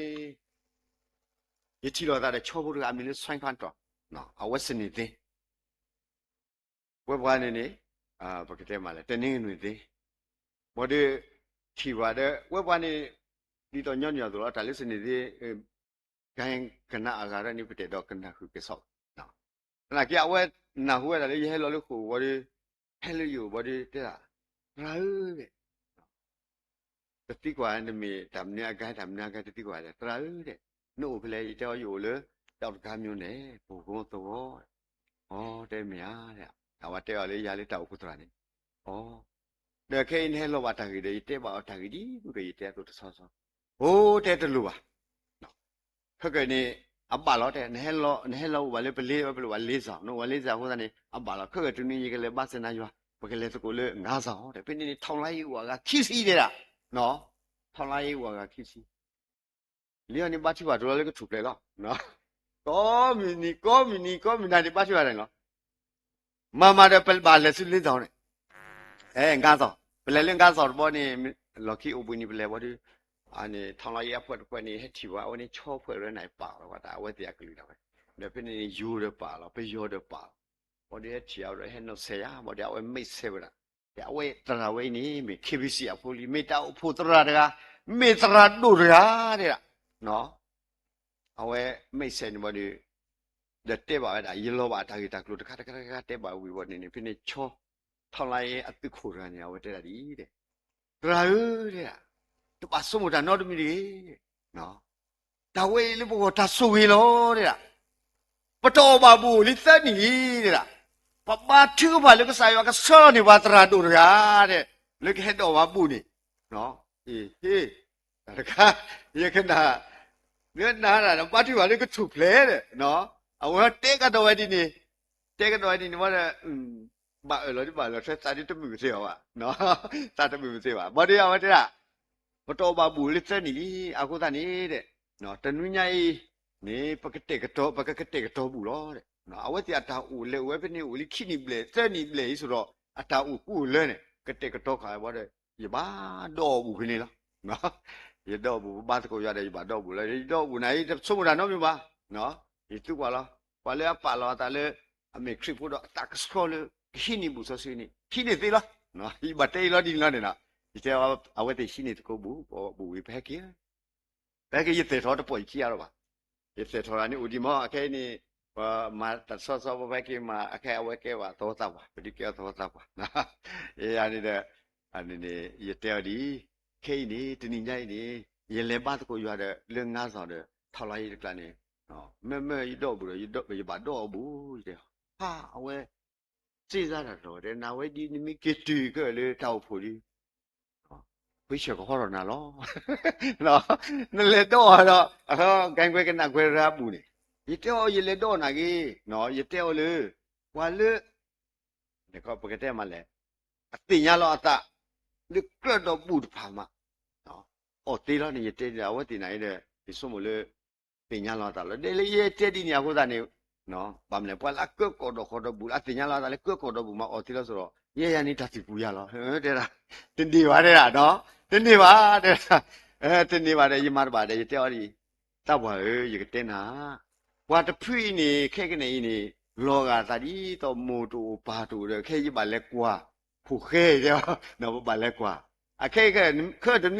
ยี่ที่เราได้ชอบพูดกันมีเรื่องสายพันธุ์ต่อเนาะเอาไว้สนิทดิเว็บวันนี้ปกติมาเลยแต่นี่หนุ่ยดิพอดีที่ว่าเด้อเว็บวันนี้ดีต่อย้อนตัวเราแต่เรื่องสนิทดิการคณะอาการนี้ประเดี๋ยวคณะคือเกษตรเนาะขณะที่เอาไว้หน้าหัวแต่เลยให้เราลูกคู่พอดีให้เราอยู่พอดีเท่าไรแต่ที่กว่านี่มีทำเนื้อกันที่กว่าแต่ไรเด้นู่นไปเลยเจ้าอยู่เลยเจ้าการอยู่ไหนผู้คนตัวอ๋อได้ไหมเนี่ยเอาว่าเจ้าเลยยาเลยเจ้ากุตรานี่อ๋อเด็กแค่อินเฮลว่าทางนี้เดี๋ยวเจ้าบอกทางนี้มันก็ยิ่งเจ้าตัวซ้อโอ้เจ้าตัวรู้อ่ะเขาเกิดนี่อับบาล้อแต่เฮลว่าเลยไปเลี้ยว่าเลี้ยสาวนู่นว่าเลี้ยสาวคนนี้อับบาล้อเขาเกิดตรงนี้ยังเลยบ้านเสนาอยู่เพราะเขาเลยสกุลเลยงาสาวแต่เป็นนี่ทำไรอยู่อ่ะขี้ซีเด้อเนาะทำไรอยู่อ่ะขี้ซีเลี้ยนี่บ้านที่ว่าตัวเราเลยก็ถูกเลยแล้วเนาะก็มีนาที่บ้านที่ว่าอะไรเนาะมาเดี๋ยวเป็นบ้านเลยสุดเลยตอนนี้งานสอบเป็นเรื่องงานสอบบ่นี่เราคิดอุบนี่เป็นอะไรบ่ที่อันนี้ทางเราแยกเพื่อนนี่ให้ถือว่าวันนี้ชอบเพื่อนเรื่องไหนเปล่าแล้วว่าแต่ว่าเดี๋ยวก็รู้แล้วเดี๋ยวเป็นนี่ยูเดี๋ยวเปล่าเราไปยูเดี๋ยวเปล่าบ่ได้เที่ยวเลยให้น้องเสียบ่ได้เอาไว้ไม่เสียละเดี๋ยวเอาไว้ตระไว้นี่มีคิดเสียพูดไม่ได้เอาพูดตระเด้อไม่ตระดูเด้อเนี่ยเนาะเอาไว้ไม่เซ็นบ่ดีเดี๋ยวเตะบ่ได้ยินเราว่าทางตากลุตะคะเตะบ่วิบ่นี่เป็นนี่ชอทำไรอัตคุรานี่เอาไว้ได้ดีเด้ราเนี่ยตัวปัสสมุดานอดมีดีเนาะตาเวลิบ่ตาสุวิโลเนี่ยปะโตบาบูลิซะนี่เนี่ยปะมาชื่อว่าเลยก็ใส่ว่าก็ซ้อนี่ว่าตราดูราเนี่ยเลยก็เฮ็ดออกว่าบูนี่เนาะแต่ก็ยังขนาดเนื้อหนาน่ะบ้านที่ว่าเลยก็ถูกเพลเลยเนาะเอาว่าเตะกันตัวไว้ดีนี่ว่าบ้าเราที่บ้านเราใช้ตาที่ต้องมีเสียวอ่ะเนาะตาต้องมีเสียวอ่ะบ่ได้เอาไว้ที่ละพอโตบาบูลิซะนี่อากูตานี่เด้เนาะแต่นุ่ยใหญ่นี่ปกติก็โตบูล้อเด้เนาะเอาไว้ที่อัตตาอูเลยไว้เป็นนี่อูลิขี้นี่เบลซะนี่เบลสุดอ่ะอัตตาอูกูเลยเนี่ยกติก็โตขายบ่ได้ ye ba do bu khini lo no ye do bu ba ko ya de ba do bu le do bu nai so mu da no mi ba no ye tu kwa lo kwa le pa lo ta le a me trip fu do ta ka scroll le khini bu so si ni khini ti lo no i ba te lo di lo ne na ye te a we te khini ko bu bu wi pe ki pe ki ye te tho to po chi ya lo ba ye te tho la ni u di mo a ke ni ma ta so so ba ki ma a ke a we ke ba to ta ba di ke to ta ba na ye ya ni de ani ne ye te di ke ni ti ni nyai ni ye le ba ko ya de le nga so de tho la yi de ni no me me yi do bu yi do yi ba do bu de ha a we ji za da do de na we di ni mi ke tu ke le tao fu di quý sẽ có rồi nào lo nó lên đó đó cái quay cái nào quay ra bù này ít tiêu gì lên đó này cái nó ít tiêu lư qua lư để có cái tên mà lẽ tiền nhà lo ta lư cái đó bù được phàm mà nó tiền đó này ít tiêu là cái tiền này đấy thì số một lư tiền nhà lo ta là đây là ít tiêu đi nhà của ta này nó bám lên qua là cái có đó bù là tiền nhà lo ta là cái có đó bù mà tiền đó rồi ye ya ni ta ti bù ya lo thế là tiền đi vào đây là đó tin đi ba đấy tin đi ba đấy yếm ba đấy tiêu đi tao bảo cái tên hả qua tập phi này cái này này lo gà ta đi tao mua đồ ba đồ rồi cái gì ba lẹ qua phụ cái đấy nó ba lẹ qua à cái tụi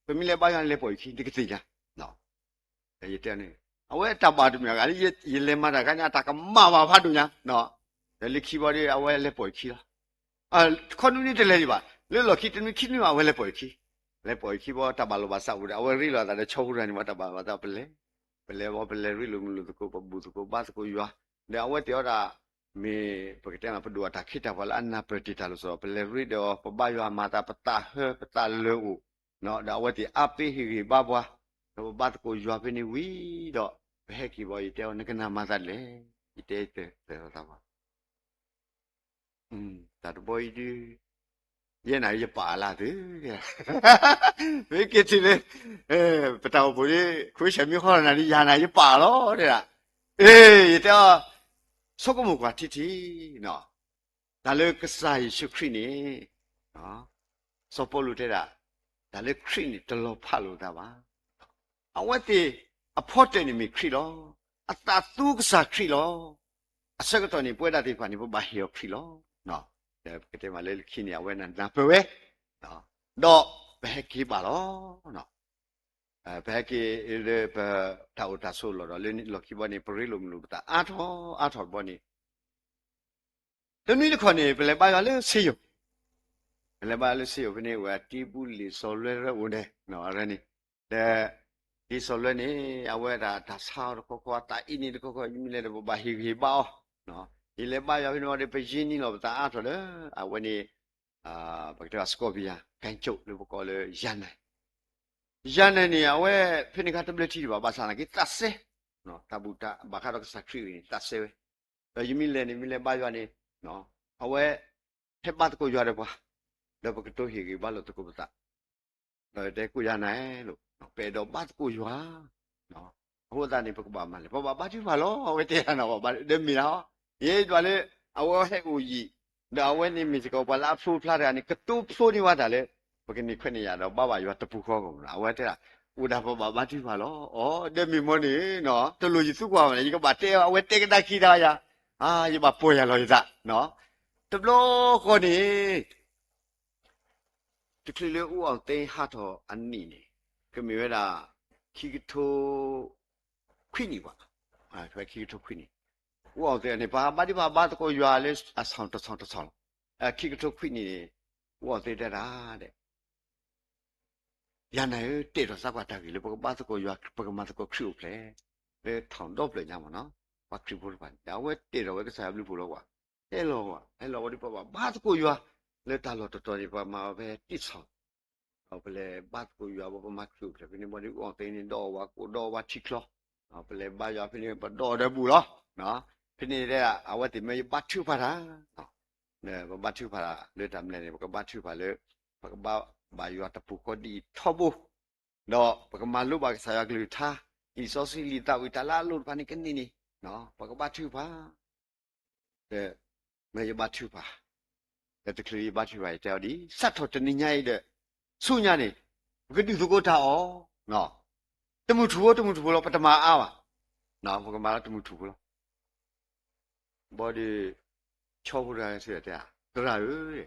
mình lẹ bao nhiêu lẹ bồi khi cái gì nhá nó cái tên này à vậy tao bảo tụi mình cái gì lẹ mà cái nhà ta cái mà phát được nhá nó cái lịch sử bao đi à vậy lẹ bồi khi đó à con nuôi thì lẹ gì ba le lo kit ni kit ni ma wele poi ki le poi ki bo ta ba lo ba sa u da we ri lo da de chou ra ni ma ta ba ta ple bo ple ri lo mu lo ko ba bu ko ba ko ywa de a we te da me pe te ma pa du ta khit ta ba la na pe ti ta lo so ple ri de pa ba ywa ma ta pa ta le u no da we ti a pe hi ba bwa no ba ko ywa pe ni wi do pe ki bo i te o ne ka na ma ta le i te ta ba ta do boy di ye na ye pa la de ve ke ti le pa ta bo ye khu sha mi ho na ni ya na ye pa lo de la ye ta so ko mo kwa ti no da le ka sa yi shu khri ni no so po lu de la da le khri ni to lo pha lo da ba a we ti a pho te ni mi khri lo a ta tu ka sa khri lo a sa ka to ni pwe da ti kwa ni bo ba hi khri lo no cái tên mà lên khi nào bên là phơi đó đó bé kia bảo nó bé kia để thầu ta số rồi lên lúc khi bọn này bơi lùm ta ăn thôi bọn này tôi nghĩ là này phải bao giờ lên siêu phải bao giờ siêu bên này và đi bù lì số lên rồi ổn đấy nó ra này để đi số lên này à vậy là ta sao nó có ta in này có những cái là bao hi bao nó il le ba ya no de pejini lo ta a to le a we ni ba ta scopia kan chou le ko le yan ni a we phini ka tablet ba sa na ki ta se no tabuta ba ka ro sa kri ni ta se we yimi le ni mi le ba ya ni no a we he ba ko ya de ba le ba to hi ki ba lo to ko ta de ku ya na lo pe do ba ko ya no ho da ni ba ko ba ma le ba ti ba lo we te na ba de mi na ye dwa le awo he u yi da awe ni mi ko ba la phu phla da ni ka tu phu ni wa da le ba ke ni khwe ni ya do ba yo ta pu kho ko la awe te la u da ba ti ba lo o de mi mo ni no to lu ji su kwa ma ni ko ba te awe te ka da ki da ya ye ba po ya lo ya no to lo ko ni ti kli le u ao te ha tho an ni ni ke mi we da ki to khwi ni ba phwe ki to khwi ni wow thế này ba đi ba có yêu lấy à xong khi cái chỗ khuyên này wow thế đó đấy nhà này để rồi sao qua đây lấy ba có yêu ba có khiêu plei để thằng đó plei nhau mà nó ba khiêu bùn bạn đào ấy để rồi cái sao lấy bùn đâu hello đi ba có yêu lấy ta lo to đi ba mà về tít xong plei ba có yêu ba khiêu plei vì mọi người wow thế này đó wa chích lo plei ba yêu plei ba đó để bùn lo nóพี่นี่ได้เอาว่าติไม่บัตรชื่อพาราเนี่ยบัตรชื่อพาราเลยทำอะไรเนี่ยก็บัตรชื่อพาเลยปกบ้าบาอยู่อัตปุกดีทบุเนาะปกมาลูบากสายกลือท่าอีโซซิลิตาวิตาลาลูพานี่กันนี่เนาะปกบัตรชื่อพาเนี่ยไม่บัตรชื่อพา แต่ตะคลีบัตรไว้เจ้าดิสัตว์ทอดนี่ใหญ่เด้อสู้ญานี่ก็ดูทุกท่าอ๋อเนาะตะมุถูเราปฐมาอ้าวเนาะพวกมาแล้วตะมุถูเราบ่ได้ชอบอะไรเสียแต่ตระเอ้ย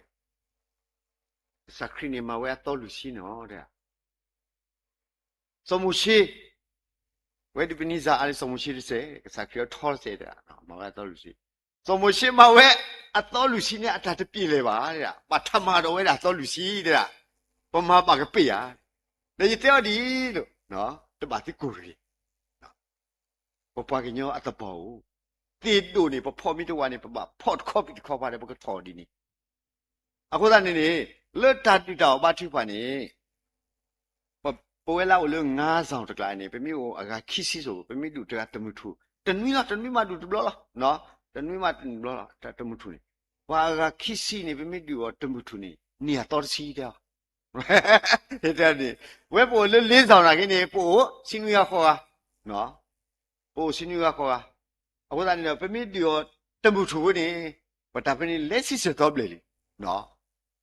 สักครีนี่มาไว้ตอลุสิเนาะเด้อสมุชีเวดิปินิซาอะไรสมุชีดิเสสักครีทอลเสเด้อเนาะมาไว้ตอลุสิสมุชีมาไว้အတော်လူစီနဲ့အတားတပြည့်လေပါတဲ့။ပထမတော့ဝဲတာတော်လူစီတဲ့။ပမာပါကပြရ။ဒီတဲ့ဒီလို့နော်တပါတိကိုရီ။ပပကညောအတပေါ်တိတို့နေပဖော်မီတော့နေပပဖော့ခေါ်ပြီးခေါ်ပါတယ်ဘကထော်ဒီနေ။အခုသားနေနေလွတ်တာတူတော့ဘာထိပါနေ။ပဝဲလာလို့ငါးဆောင်တကလိုက်နေပမျိုးအကခိစီဆိုပမျိုးတူတကတမှုထုတနွီးမတူတဘလားနော်တနွေးမလောတမှုထုနေဘာကခိစီနေပြမိတူတမှုထုနေနေရတော်စီတဲ့ဟဲ့တဲ့ဝဲပေါ်လေးဆောင်လာခင်းနေပို့စင်းနွေရခေါ်တာနော်ပို့စင်းနွေရခေါ်တာအခုသားနေတော့ပြမိတူတမှုထုနေဘာတာပနေလက်စီစတော့လေနော်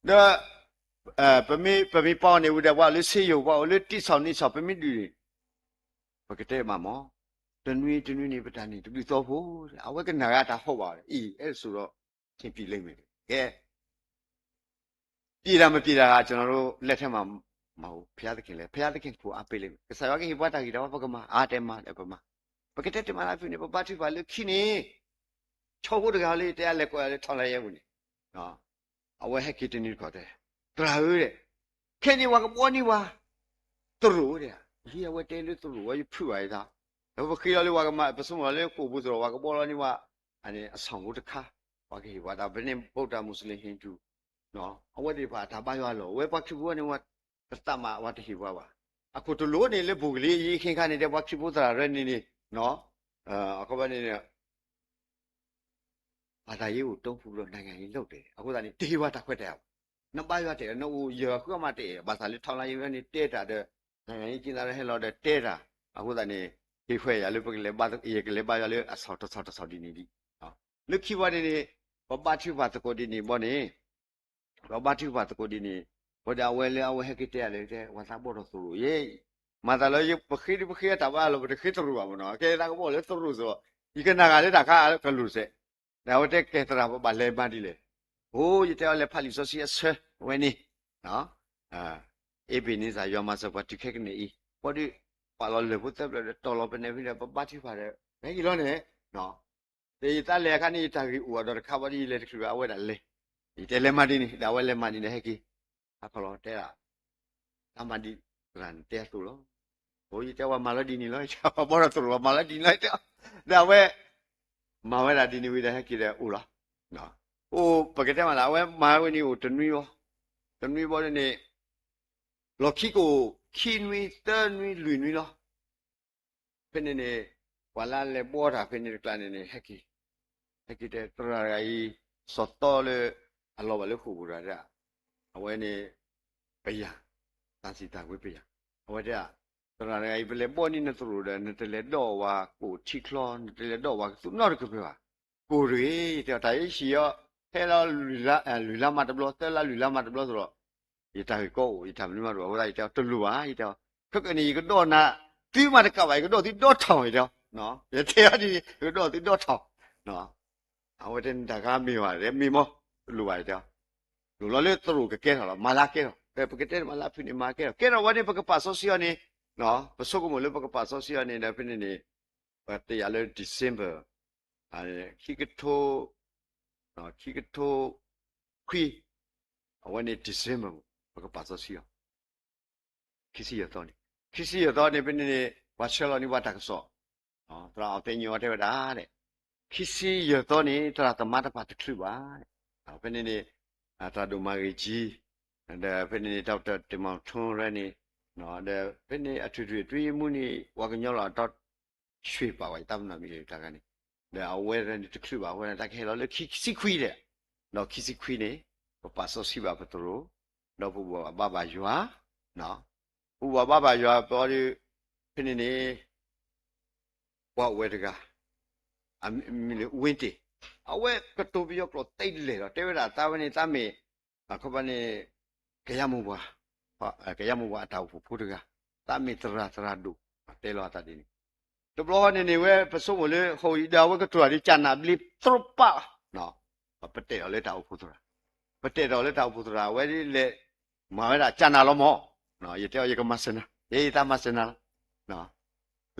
ဒါပြမိပေါနေဦးတဲ့ဘာလို့ဆေးရုံဘာလို့တိဆောင်နေဆောင်ပြမိတူဘကတဲ့မှာမောတနွေနေပတန်နေတူတော့ဖို့အဝဲကနာရတာဟုတ်ပါတယ်အဲ့ဆိုတော့သင်ပြလိမ့်မယ်ကဲပြည်တာမပြည်တာကကျွန်တော်တို့လက်ထက်မှာမဟုတ်ဘုရားသခင်လည်းဘုရားသခင်ကိုအားပေးလိမ့်မယ်ကစားရခင်ဘဝတာကြီးတော့ဘကမှာအားတယ်မှာလည်းပမာဘကတဲ့တမလာဖြစ်နေပပတိပါလို့ခိနေချောဖို့တကားလေးတရားလက်ကွာလေးထောင်းလိုက်ရဲဘူးနေနော်အဝဲဟက်ကတနေခေါ်တယ်တရာရွေးတဲ့ခင်နေဝါကပေါ်နေဝါသူတို့တဲ့ဒီအဝဲတဲလို့သူတို့ဝါယူဖွရတာဘခိရလေးဝါကမပစုံမလေးကိုဘူးဆိုတော့ဝါကပေါ်လာနေဝါအနေအဆောင်ကိုတခါဝါကေဝါတာဘယ်နဲ့ဗုဒ္ဓမွတ်စလင်ဟိန္ဒူနော်အဝတ်တွေပါဒါပါရွာလို့ဝဲပတ်ချဘူးနေဝါတမဝါတဟိဝါပါအခုတလို့နေလေဘူကလေးရေးခင်ခါနေတဲ့ဝါချဘူးသရာရနေနေနော်အခုဘာနေနေဘာသာရေးကိုတုံးဖူလို့နိုင်ငံရေးလုပ်တယ်အခုသာနေတေဝါတာခွက်တယ်နှစ်ပါးရွာတယ်နော်ရခုမှတဲ့ဘာသာလေးထောင်းလိုက်ရနေတဲတာတဲ့နိုင်ငံရေးကျင်းလာတဲ့ဟဲ့လို့တဲ့တဲတာအခုသာနေဒီဖွဲ့ရလို့ပကလေးဘာအေကလေးဘာရလို့အဆောက်ဒီနေဒီလူခိဝနေဘဘတိဘာတကိုဒီနေဘောနေဘဘတိဘာတကိုဒီနေဘောဒါဝဲလေအဝဲဟကတဲ့လေတဲ့ဝါသာဘောတော့ဆိုယေမာတလို့ပခိတာဘာလို့ပခိတရူပါမနော်ကဲဒါကဘောလေတရူဆိုဒီကနာကလည်းဒါခါကလူစေဒါဝတဲ့ကဲတရာဘာလဲပါဒီလေဟိုးရတဲ့လေဖာလီဆိုစီယဆဝဲနေနော်အေဘီနေစာယောမစပတ်တိခက်နေဤဘောဒီပါလောလေဘုတ်တယ်တော်လောပနေပြီလေပပတိပါတယ်ဘယ်ကြီးလို့နေနော်ဒီတက်လေခဏနေတာကြီးဦးတော့ခါပါဒီလေတခုအဝဲတာလေဒီတဲလေမဒီနေဒါဝဲလေမဒီနေဟဲ့ကြီးအခလောတဲတာအမဒီရန်တဲတူလို့ဘိုးကြီးတဲဝမာလဒီနေလို့ချာဘောရတူလို့မာလဒီလိုက်တော့ဒါဝဲမာဝဲတာဒီနေဝိတဲ့ဟဲ့ကြီးတဲ့ဦးလားနော်ဟိုပကတဲ့မှာလာဝဲမာဝဲနေကိုတနွီရောတနွီဘောနေလော်ခီကိုခီနွီတနွီလွီနွီလောဖင်းနေဝလာလေဘောတာဖင်းနေကလနေဟက်ကီတဲ့တရာရီစောတော်လေအလောဘလေခုဘူရာအဝဲနေပယတန်စီတာဝေပယအဝဲတဲ့တရာရီပလေဘောနေနသူရတဲ့နတလေတော့ဝါကိုချီကလွန်နတလေတော့ဝါသူနော်ကပြောကိုရီတဲ့တိုင်ရှိရဟဲလောလူလာမတဘလတဲလာလူလာမတဘလဆိုတော့ဒီတိုင်ကိုဒီတမလို့တော့ဟိုလိုက်တော့တလူပါဒီတော့ခက်ကနေကတော့နာဒီမှာတကပါကတော့ဒီတော့ထောင်ရတော့နော်ရတဲ့အဒီကတော့ဒီတော့ထောင်နော်အဝတဲ့တကားမိပါတယ်မိမောလူပါတော့လူလောလေသူကကဲတော့မလာကဲတော့ပကတဲ့မလာဖိနေမှာကဲတော့ဝါဒီပကပါဆိုစီယနေနော်ပစုကမလို့ပကပါဆိုစီယနေတယ်ဖိနေပတ်တရလေဒီဇင်ဘာခိကတိုနော်ခိကတိုခွီအဝနေဒီဇင်ဘာပကပါဆိုစီယခိစီရတော့ခိစီရတော့နေဖိနေဝါချလောနေဝါတက်ဆောနော်တရာအတင်ညောတဲ့ဒါတဲ့ခိစီရတော့နေတရာတမတ်ပါတခုပါတဲ့ဖိနေအတာဒိုမာကြီးဒါဖိနေဒေါက်တာတင်မောင်ထွန်းရနေနော်ဒါဖိနေအထွေထွေတွေးမှုနေဝါကညောလာတော့ရွှေပါဝိုင်တမ်နာမီတာကနေဒါအဝဲရနေတခုပါဝဲတာခဲလောလေခိစီခွီတဲ့နော်ခိစီခွီနေပါဆောစီပါပတရိုတော့ဘူဘာဘာရွာနော်ဘူဘာဘာရွာပေါ်ဒီဖိနေနေဝါဝဲတကအမီဝင်းတေ အဝဲကတူပြီးတော့တိတ်လေတော့တေဝတာတာဝနေတမေခပနေကြရမှုပါဟာကြရမှုပါအတောက်ဖို့ဖို့တကတမေတရာဒုတဲလောတာဒီတဘလောနေနေဝဲပစုံမလေဟိုဤဒါဝဲကတူရီချနာဘလီထရပနော်ပတေော်လေတောက်ဖို့တရာပတေတော်လေတောက်ဖို့တရာဝဲဒီလေမာဝဲတာချနာလောမောနော်ရတဲ့ရကမစနာရေးတာမစနာနော်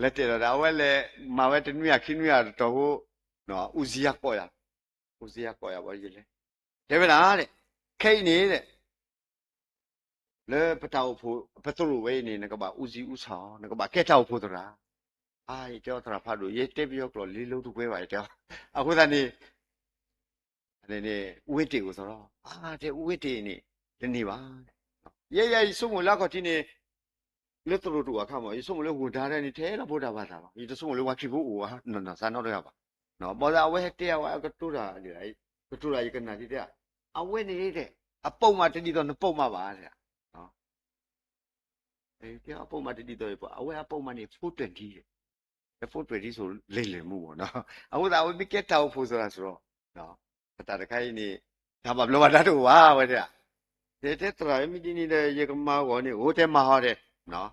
လက်တေတော်ဒါဝဲလေမာဝဲတနွေခင်းနွေတော့ဟုတ်နော်ဦးစီးရပေါ်ရဦးစီးရပေါ်ရပါကြီးလေဒါပဲလားတဲ့ခိတ်နေတဲ့လေပတောက်ဖို့ပသူရဝဲနေကပါဦးစီးဦးဆောင်ကပါကဲတောက်ဖို့တရာအာရတဲ့တရာဖတ်လို့ရေးတက်ပြီးတော့လေးလုံးသူပဲပါတဲ့အခုသာနေနေဝိတေကိုဆိုတော့တဲ့ဝိတေနေဒီနေပါရဲ့စုံမလောက်ခတိနေလက်တော်တူအခါမှာစုံမလို့ဝဒါတဲ့နေထဲတော့ဗုဒ္ဓဘာသာပါဒီစုံမလို့ဝါခိဖို့ဟာနော်ဆာတော့ရပါနော်ပေါ်လာဝဲတဲ့ဝါကတူတာဒီကတူတာရကနာဒီတဲ့အဝဲနေတဲ့အပုံမှတတိတော့နှစ်ပုံမှပါတဲ့နော်တဲ့အပုံမှတတိတော့ပေါ့အဝဲအပုံမှနေ420တဲ့420ဆိုလေမှုပေါ့နော်အခုသာဝဲမိကက်တောက်ဖို့ဆိုတာဆိုတော့နော်တာတခိုင်းနေဒါမှဘလောတာတော့ဝါဝဲတဲ့တရာမိဒီနေတဲ့ရေကမာကောနေဟိုတဲမဟာတဲ့နော်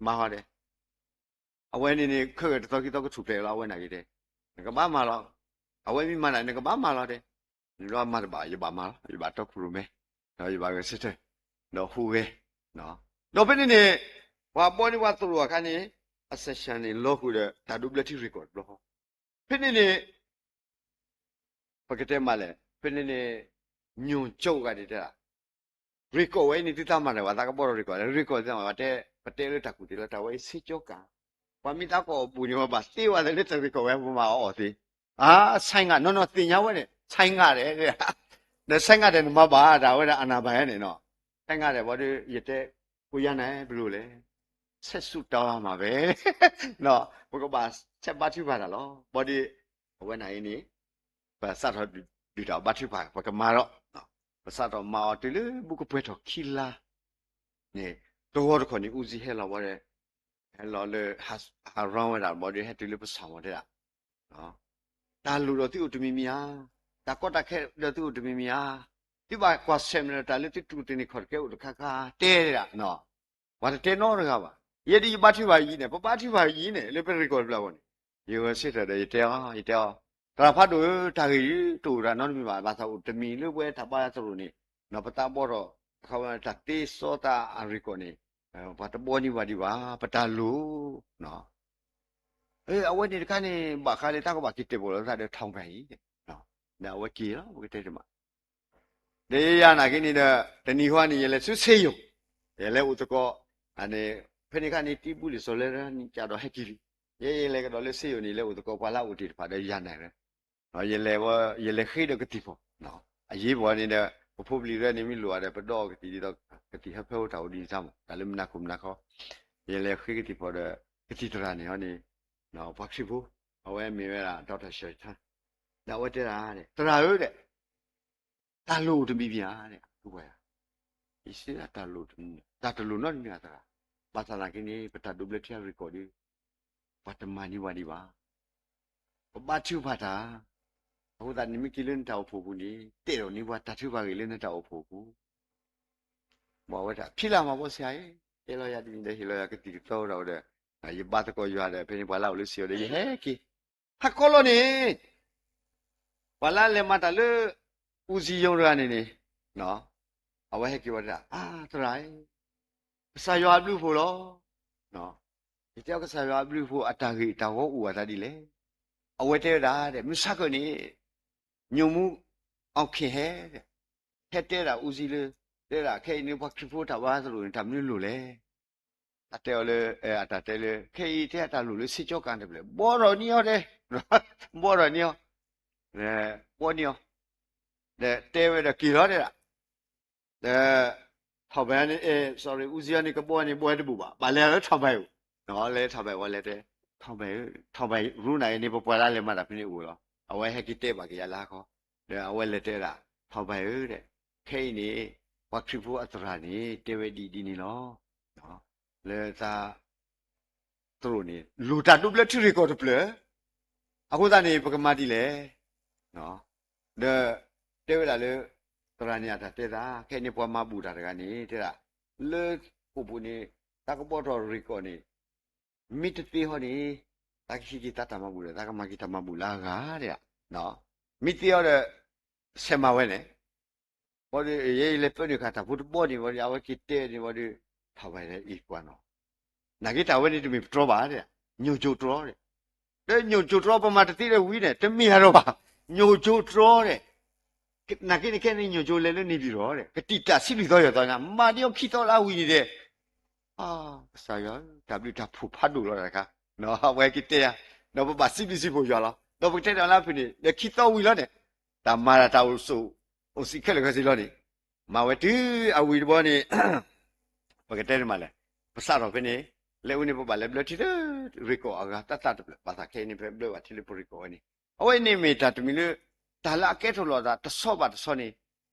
မဟာတဲ့အဝဲနေခက်တော့ကိတော့ကထူတယ်လားဝဲနိုင်တယ်ငကဘာမလားအဝဲမိမနိုင်ငကဘာမလားတဲ့လောမတ်ဘာရပါမလားရပါတော့ခရုမဲနော်ရပါကစစ်တယ်နော်ဟူပဲနော်တော့ဘယ်နေဝါပေါ်နေဝါသူရခါနေ accession နေလို့ခုတဲ့ဒါ double record လို့ဘယ်နေပကတဲ့မလဲဘယ်နေညွန်ကျုပ်ကတည်းက record ဝဲနေတိတမတယ်ဝါတာကပေါ် record တဲ့မှာတဲ့ပတဲလို့တကူတယ်တာဝဲစီကြောကဘာမိတာကိုပူနေမှာပါတေးဝါတယ်လက်တရီကိုဝဲပမာအော်သေးဆိုင်ကနော်တင်ရဝဲနဲ့ဆိုင်ကတယ်တဲ့ဒါဆိုင်ကတယ်မပါဒါဝဲအနာဘိုင်နဲ့နော်ဆိုင်ကတယ်ဘာလို့ရတဲ့ကိုရနိုင်ဘလို့လဲဆက်စုတောင်းမှာပဲနော်ဘုကပါချက်ပါတိပါတာလောဘာဒီဝဲနိုင်နေပါစတော့ဒီတော့ပါတိပါဘကမာတော့ပါစတော့မာတူလေဘုကပွဲတော့ခီလာနေတော့ခေါနေဦးစီးဟဲလာဝဲhello le has around that body had to live some there no ta lu do ti utumi mia ta ko ta khe do ti utumi mia ti ba kwa sem le ta le ti tu ti ni khot ke ut kha kha te da no wa te no ga ba ye di ba thi ba yi ne pa thi ba yi ne le pe record bla won ye wa sit da ye te ta phat do ta gi tu da no mi ba sa utumi le we ta ba so ni no pa ta bo ro kha wa ta ti so ta a record niဘာတပေါ်နေပါဒီပါပတာလို့နော်အဝဲဒီခါနေဘာခါလေတာကဘာကိတေဘောလာတဲ့ထောင်ပိုင်နော်နာဝကီရောဝကတဲ့မှာဒေရနာကိနေတဲ့တဏီဟွာနေရလဲဆွဆေးယုံရလဲဥတကောအနေဖိနေကနေတီးပူလီဆိုလဲနီကြတော့ဟက်ကီရေလဲကတော့လဲဆေးယုံနေလဲဥတကောဘာလာဥတီဖာတဲ့ရနိုင်တယ်နော်ရလဲခိတဲ့ကတိဖို့နော်အရေးပေါ်နေတဲ့ဘုပလီရဲနေမိလိုရတယ်ပတော့ကတိတော့ကတိဟဖောတာဒီစမ်းဒါလည်းမနာခုမနာခေါ်ရလေခိကတိပေါ်တဲ့ကတိတရာနေဟောနေနော်ဘာဖြစ်ဖို့အဝဲမြင်ရတာဒေါက်တာရှေ့ချမ်းဒါဝတ်တရာတဲ့တရာရွတဲ့တာလို့တမီပြာတဲ့သူပဲဒီစီတာလို့တာတလို့နော်ဒီနေတာဘာသာလာကိနေပတာဒူဘလတီရီကော်ဒီပတ်တမနီဝါဒီပါဘာချူဖတာဟိုဒါနိမိကိလန်တောက်ဖို့ဘူးနေတဲ့တော့နိဘတာချူပါကိလန်တောက်ဖို့ဘူးဘောဝတာဖြစ်လာမှာပေါ့ဆရာရဲ့ဟဲလောရဒီနေဟဲလောရကတိတော့တော့တဲ့ရပါတကောရွာတယ်ဖိနေဘာလောက်လို့စီရတယ်ဟဲကီဟာကောလောနေဘာလာလေမတာလေဦးစီယုံရနေနေနော်အဝဲဟဲကီဝတာတရိုင်းဆာရွာဘလူးဖို့လောနော်ဒီတယောက်ကဆာရွာဘလူးဖို့အတာကြီးတောက်ဝူဝတာဒီလေအဝဲတဲ့တာတဲ့မစကနေညုံမှုအောင်ခင်ဟဲတဲ့ဟဲတဲ့တာဦးစီလေတဲ့တာခဲနေဘာဖြစ်ဖို့တာပါဆိုလို့တမလို့လေအတဲလေအတတဲလေခဲတဲ့တာလို့လေစစ်ကြောကန်တယ်လေဘောတော်နီရောတဲ့ဘောတော်နီရောဘောနီရောတဲ့တဲဝဲတဲ့ကီရောတဲ့ထောက်ပန်းနေsorry ဦးစီးကနေကပေါ်နေပွဲတပူပါဘာလဲထောက်ပန်းနော်လဲထောက်ပန်းဝါလဲတဲ့ထောက်ပန်းရူနိုင်နေပေါ်လာလဲမှာတာဖိနေဦးလောအဝဲဟက်ကီတဲ့ပါကရလာခေါ်တဲ့အဝဲလက်တဲ့တာထောက်ပန်းတဲ့ခဲနေဘာဖြစ်ဖို့အတရာနေတေဝဒီဒီနေလောနော်လေသာသူတို့နေလူတာဒူပလက်ထရီကော်ဒပလအခုသားနေပကမာတီလေ နော်တဲ့ဝလာလေတရနီယာတဲ့တာခဲနေပွားမဘူးတာတကနေတဲ့တာလေကိုပူနေတာကပေါ်တော်ရီကိုနေမိတတိဟောနေတာခိကြီးတတ်တမဘူးလေတာကမကြီးတမဘူးလာကားတဲ့နော်မိတိရောတဲ့ဆမဝဲနေဘောဒီရေးလေပြနေခါတာဘုဒ္ဓဘောဒီဘောဒီအဝကိတဲ့ဒီဘောဒီထားပါလေဤကွာနော်နာဂိတာဝဲနေတမီတော်ပါတဲ့ညိုချိုတော်တဲ့ညိုချိုတော်ပမာတတိတဲ့ဝီးတယ်တမီရတော့ပါညိုချိုတော်တဲ့နာဂိနေခဲနေညိုချိုလေလို့နေပြီတော့တဲ့ကတိတစီပြီးတော့ရတော့ငါမာတယောခိတော်လာဝီးနေတဲ့အာဆာယောWတာဖူဖတ်လို့တော့ကနော်ဝဲကိတဲ့နော်ပပစီပြီးစီဖို့ရလားတော့ဘယ်တဲ့လာဖိနေခိတော်ဝီးလို့တဲ့တာမာရတာဝဆိုအိုစီခဲလေခစီလို့နေမာဝဲတီအဝီဘောနေဘယ်တဲ့မှာလဲပစတော့ဖိနေလေဦးနေပပလေဘလတီရီကိုအဂါတတ်တပါတာခဲနေဘလဝတီလပရီကိုနေအဝဲနေမီတာတမီလေဒါလာကဲထော်လို့တာတဆော့ပါတဆော့နေ